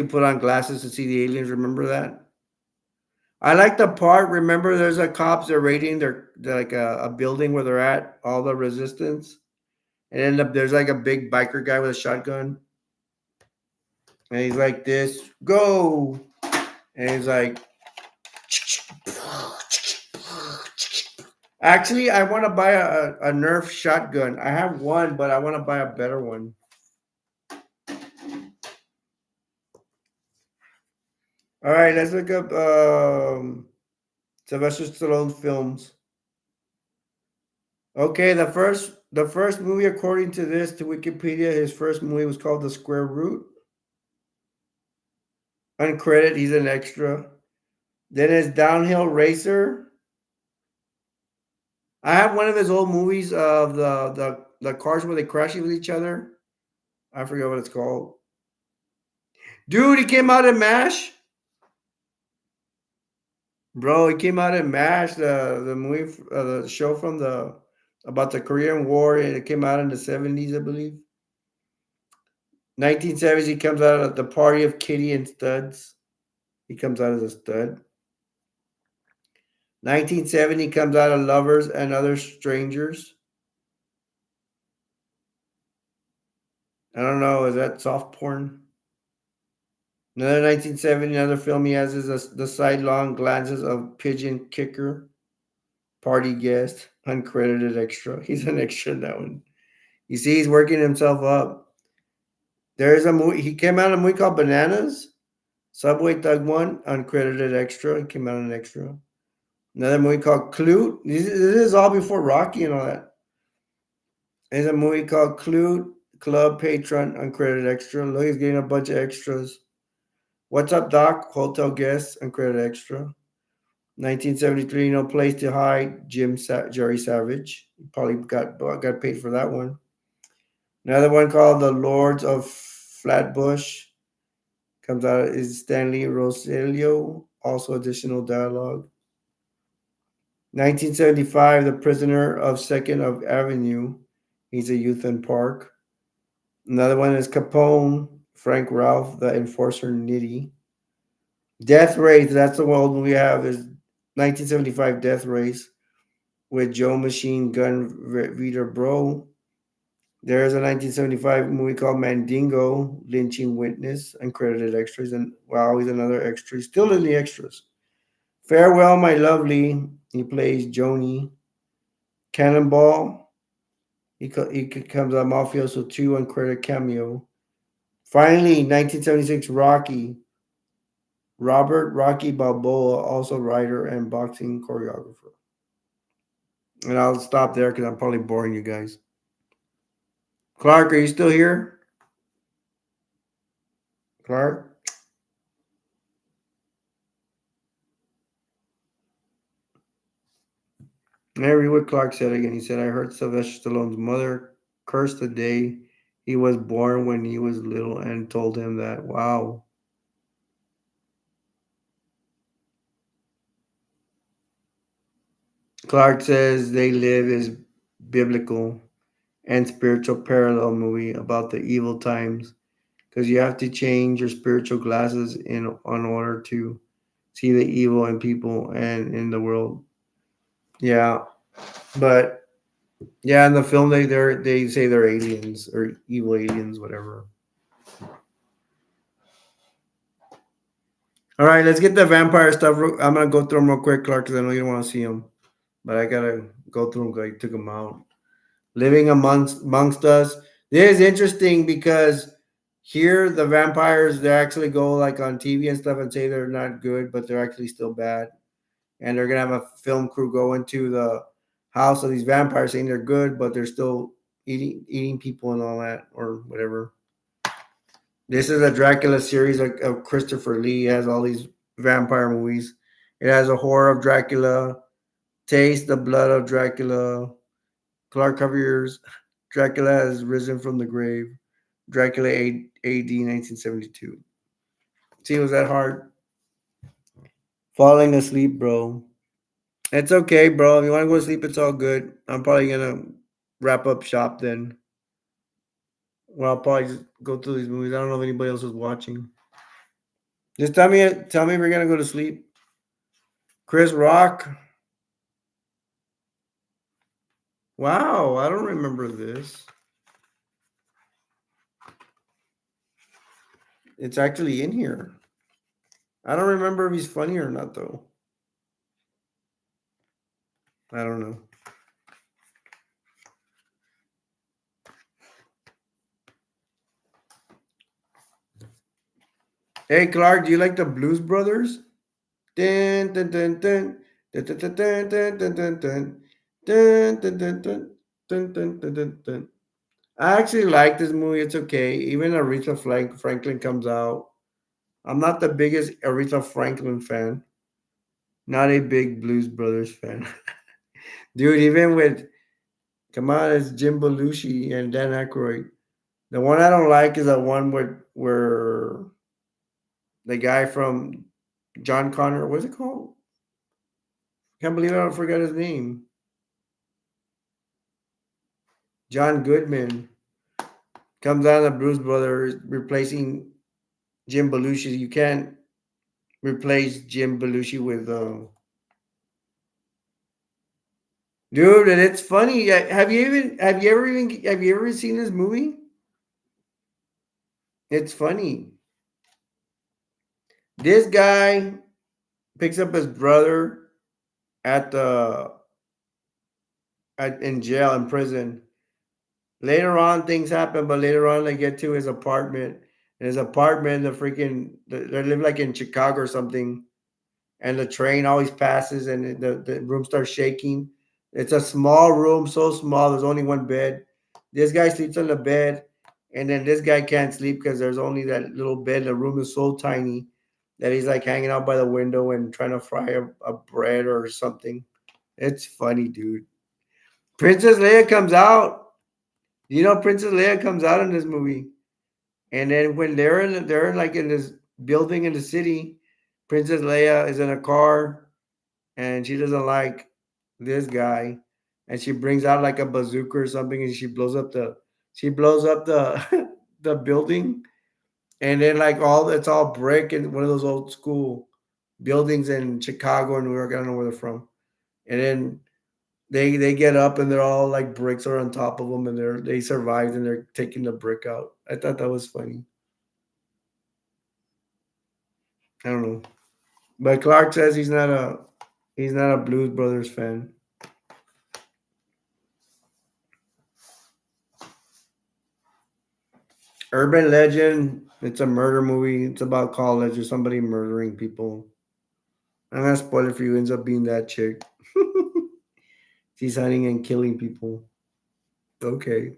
put on glasses to see the aliens. Remember that? I like the part. Remember, there's a cops. They're raiding they're like a building where they're at. All the resistance, and end up there's like a big biker guy with a shotgun, and he's like this, go, and he's like, actually, I want to buy a Nerf shotgun. I have one, but I want to buy a better one. All right, let's look up Sylvester Stallone films. Okay, the first movie, according to this, to Wikipedia, his first movie was called The Square Root. Uncredited, he's an extra. Then it's Downhill Racer. I have one of his old movies of the cars where they crash with each other. I forget what it's called. Dude, he came out in MASH. Bro, he came out in MASH, the movie, the show from the about the Korean War. And it came out in the 70s, I believe. 1970s, he comes out at the party of Kitty and Studs. He comes out as a stud. 1970 comes out of Lovers and Other Strangers. I don't know. Is that soft porn? Another 1970, another film he has is The Sidelong Glances of Pigeon Kicker. Party guest, uncredited extra. He's an extra in that one. You see, he's working himself up. There's a movie. He came out in a movie called Bananas. Subway Thug 1, uncredited extra. He came out an extra. Another movie called Clute. This is all before Rocky and all that. There's a movie called Clute, Club Patron, uncredited extra. Look, he's getting a bunch of extras. What's Up, Doc? Hotel Guest, uncredited extra. 1973, No Place to Hide, Jerry Savage. He probably got paid for that one. Another one called The Lords of Flatbush. Comes out is Stanley Rosilio, also additional dialogue. 1975, The Prisoner of Second of Avenue. He's a youth in Park. Another one is Capone, Frank Ralph, The Enforcer Nitty. Death Race, that's the one we have, is 1975 Death Race with Joe Machine Gun Reader Bro. There's a 1975 movie called Mandingo, Lynching Witness, uncredited extras, and wow, he's another extra. He's still in the extras. Farewell, My Lovely, he plays Joni. Cannonball, he comes out Mafioso 2, uncredited cameo. Finally, 1976 Rocky, Robert Rocky Balboa, also writer and boxing choreographer. And I'll stop there because I'm probably boring you guys. Clark, are you still here? Clark? Let me read what Clark said again. He said, I heard Sylvester Stallone's mother cursed the day he was born when he was little and told him that. Wow. Clark says They Live is biblical and spiritual parallel movie about the evil times because you have to change your spiritual glasses in order to see the evil in people and in the world. Yeah, but yeah, in the film they say they're aliens or evil aliens, whatever. All right, let's get the vampire stuff. I'm gonna go through them real quick, Clark, because I know you don't want to see them, but I gotta go through them because I took them out. Living amongst us. This is interesting because here the vampires they actually go like on TV and stuff and say they're not good, but they're actually still bad. And they're gonna have a film crew go into the house of these vampires saying they're good, but they're still eating people and all that or whatever. This is a Dracula series of Christopher Lee. It has all these vampire movies. It has a horror of Dracula, Taste the Blood of Dracula, Clark Cavier's Dracula has risen from the grave. Dracula AD 1972. See, was that hard? Falling asleep, bro. It's okay, bro. If you want to go to sleep, it's all good. I'm probably gonna wrap up shop then. Well, I'll probably just go through these movies. I don't know if anybody else is watching. Just tell me if you're gonna go to sleep. Chris Rock. Wow, I don't remember this. It's actually in here. I don't remember if he's funny or not though. I don't know. Hey Clark, do you like the Blues Brothers? Dun, dun, dun, dun. Dun, dun, dun, dun, dun, dun, dun, dun. Dun, dun, dun, dun. Dun, dun, dun, dun, dun. I actually like this movie. It's okay. Even Aretha Franklin comes out. I'm not the biggest Aretha Franklin fan. Not a big Blues Brothers fan. Dude, even with, come on, it's Jim Belushi and Dan Aykroyd. The one I don't like is the one where the guy from John Connor, what's it called? Can't believe I don't forget his name. John Goodman comes out of the Blues Brothers replacing Jim Belushi. You can't replace Jim Belushi with dude, and it's funny. Have you ever seen this movie? It's funny. This guy picks up his brother at the in jail in prison. Later on, things happen, but later on, they get to his apartment. And his apartment, they live like in Chicago or something. And the train always passes, and the room starts shaking. It's a small room, so small. There's only one bed. This guy sleeps on the bed, and then this guy can't sleep because there's only that little bed. The room is so tiny that he's like hanging out by the window and trying to fry a bread or something. It's funny, dude. Princess Leia comes out. You know, Princess Leia comes out in this movie, and then when they're like in this building in the city, Princess Leia is in a car, and she doesn't like this guy, and she brings out like a bazooka or something, and she blows up the the building, and then like it's all brick and one of those old school buildings in Chicago or New York. I don't know where they're from, and then They get up and they're all like bricks are on top of them and they survived and they're taking the brick out. I thought that was funny. I don't know, but Clark says he's not a Blues Brothers fan. Urban Legend. It's a murder movie. It's about college or somebody murdering people. I'm gonna spoil it for you. Ends up being that chick. She's hunting and killing people. Okay.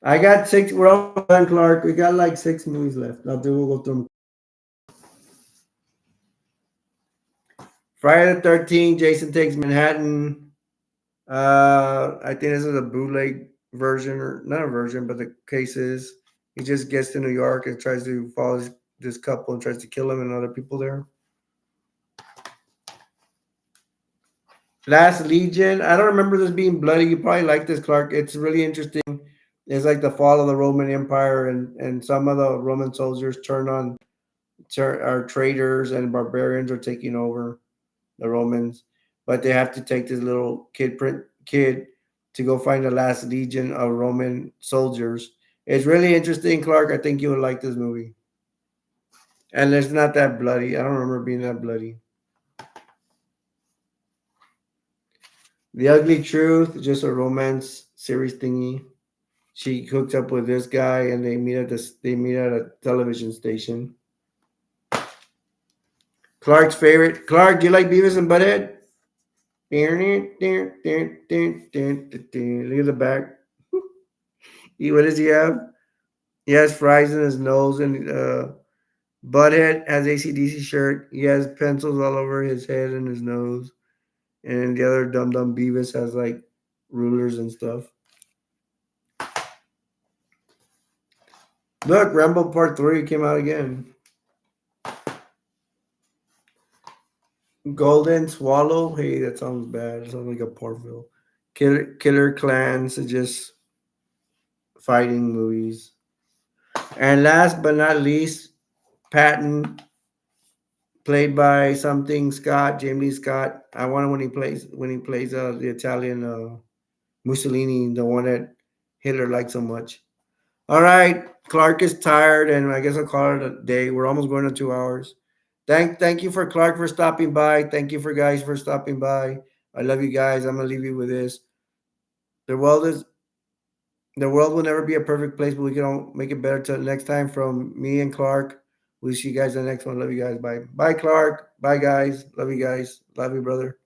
I got six. We're all done, Clark. We got like six movies left. We'll go through them. Friday the 13th, Jason Takes Manhattan. I think this is a bootleg version, or not a version, but the case is he just gets to New York and tries to follow this couple and tries to kill him and other people there. Last Legion. I don't remember this being bloody. You probably like this, Clark. It's really interesting. It's like the fall of the Roman Empire, and some of the Roman soldiers are traitors, and barbarians are taking over the Romans. But they have to take this little kid to go find the last legion of Roman soldiers. It's really interesting, Clark. I think you would like this movie. And it's not that bloody. I don't remember being that bloody. The Ugly Truth, just a romance series thingy. She hooks up with this guy, and they meet at a television station. Clark's favorite. Clark, do you like Beavis and Butthead? Look at the back. What does he have? He has fries in his nose, and Butthead has ACDC shirt. He has pencils all over his head and his nose. And the other Dum Dum Beavis has like rulers and stuff. Look, Rambo Part 3 came out again. Golden Swallow. Hey, that sounds bad. It sounds like a Porville. Killer Clans are just fighting movies. And last but not least, Patton, played by something Scott, Jamie Lee Scott. I want it when he plays the Italian Mussolini, the one that Hitler liked so much. All right, Clark is tired, and I guess I'll call it a day. We're almost going to 2 hours. Thank you for Clark for stopping by. Thank you for guys for stopping by. I love you guys. I'm gonna leave you with this. The world is the world will never be a perfect place, but we can all make it better till next time. From me and Clark, we'll see you guys in the next one. Love you guys. Bye. Bye, Clark. Bye, guys. Love you guys. Love you, brother.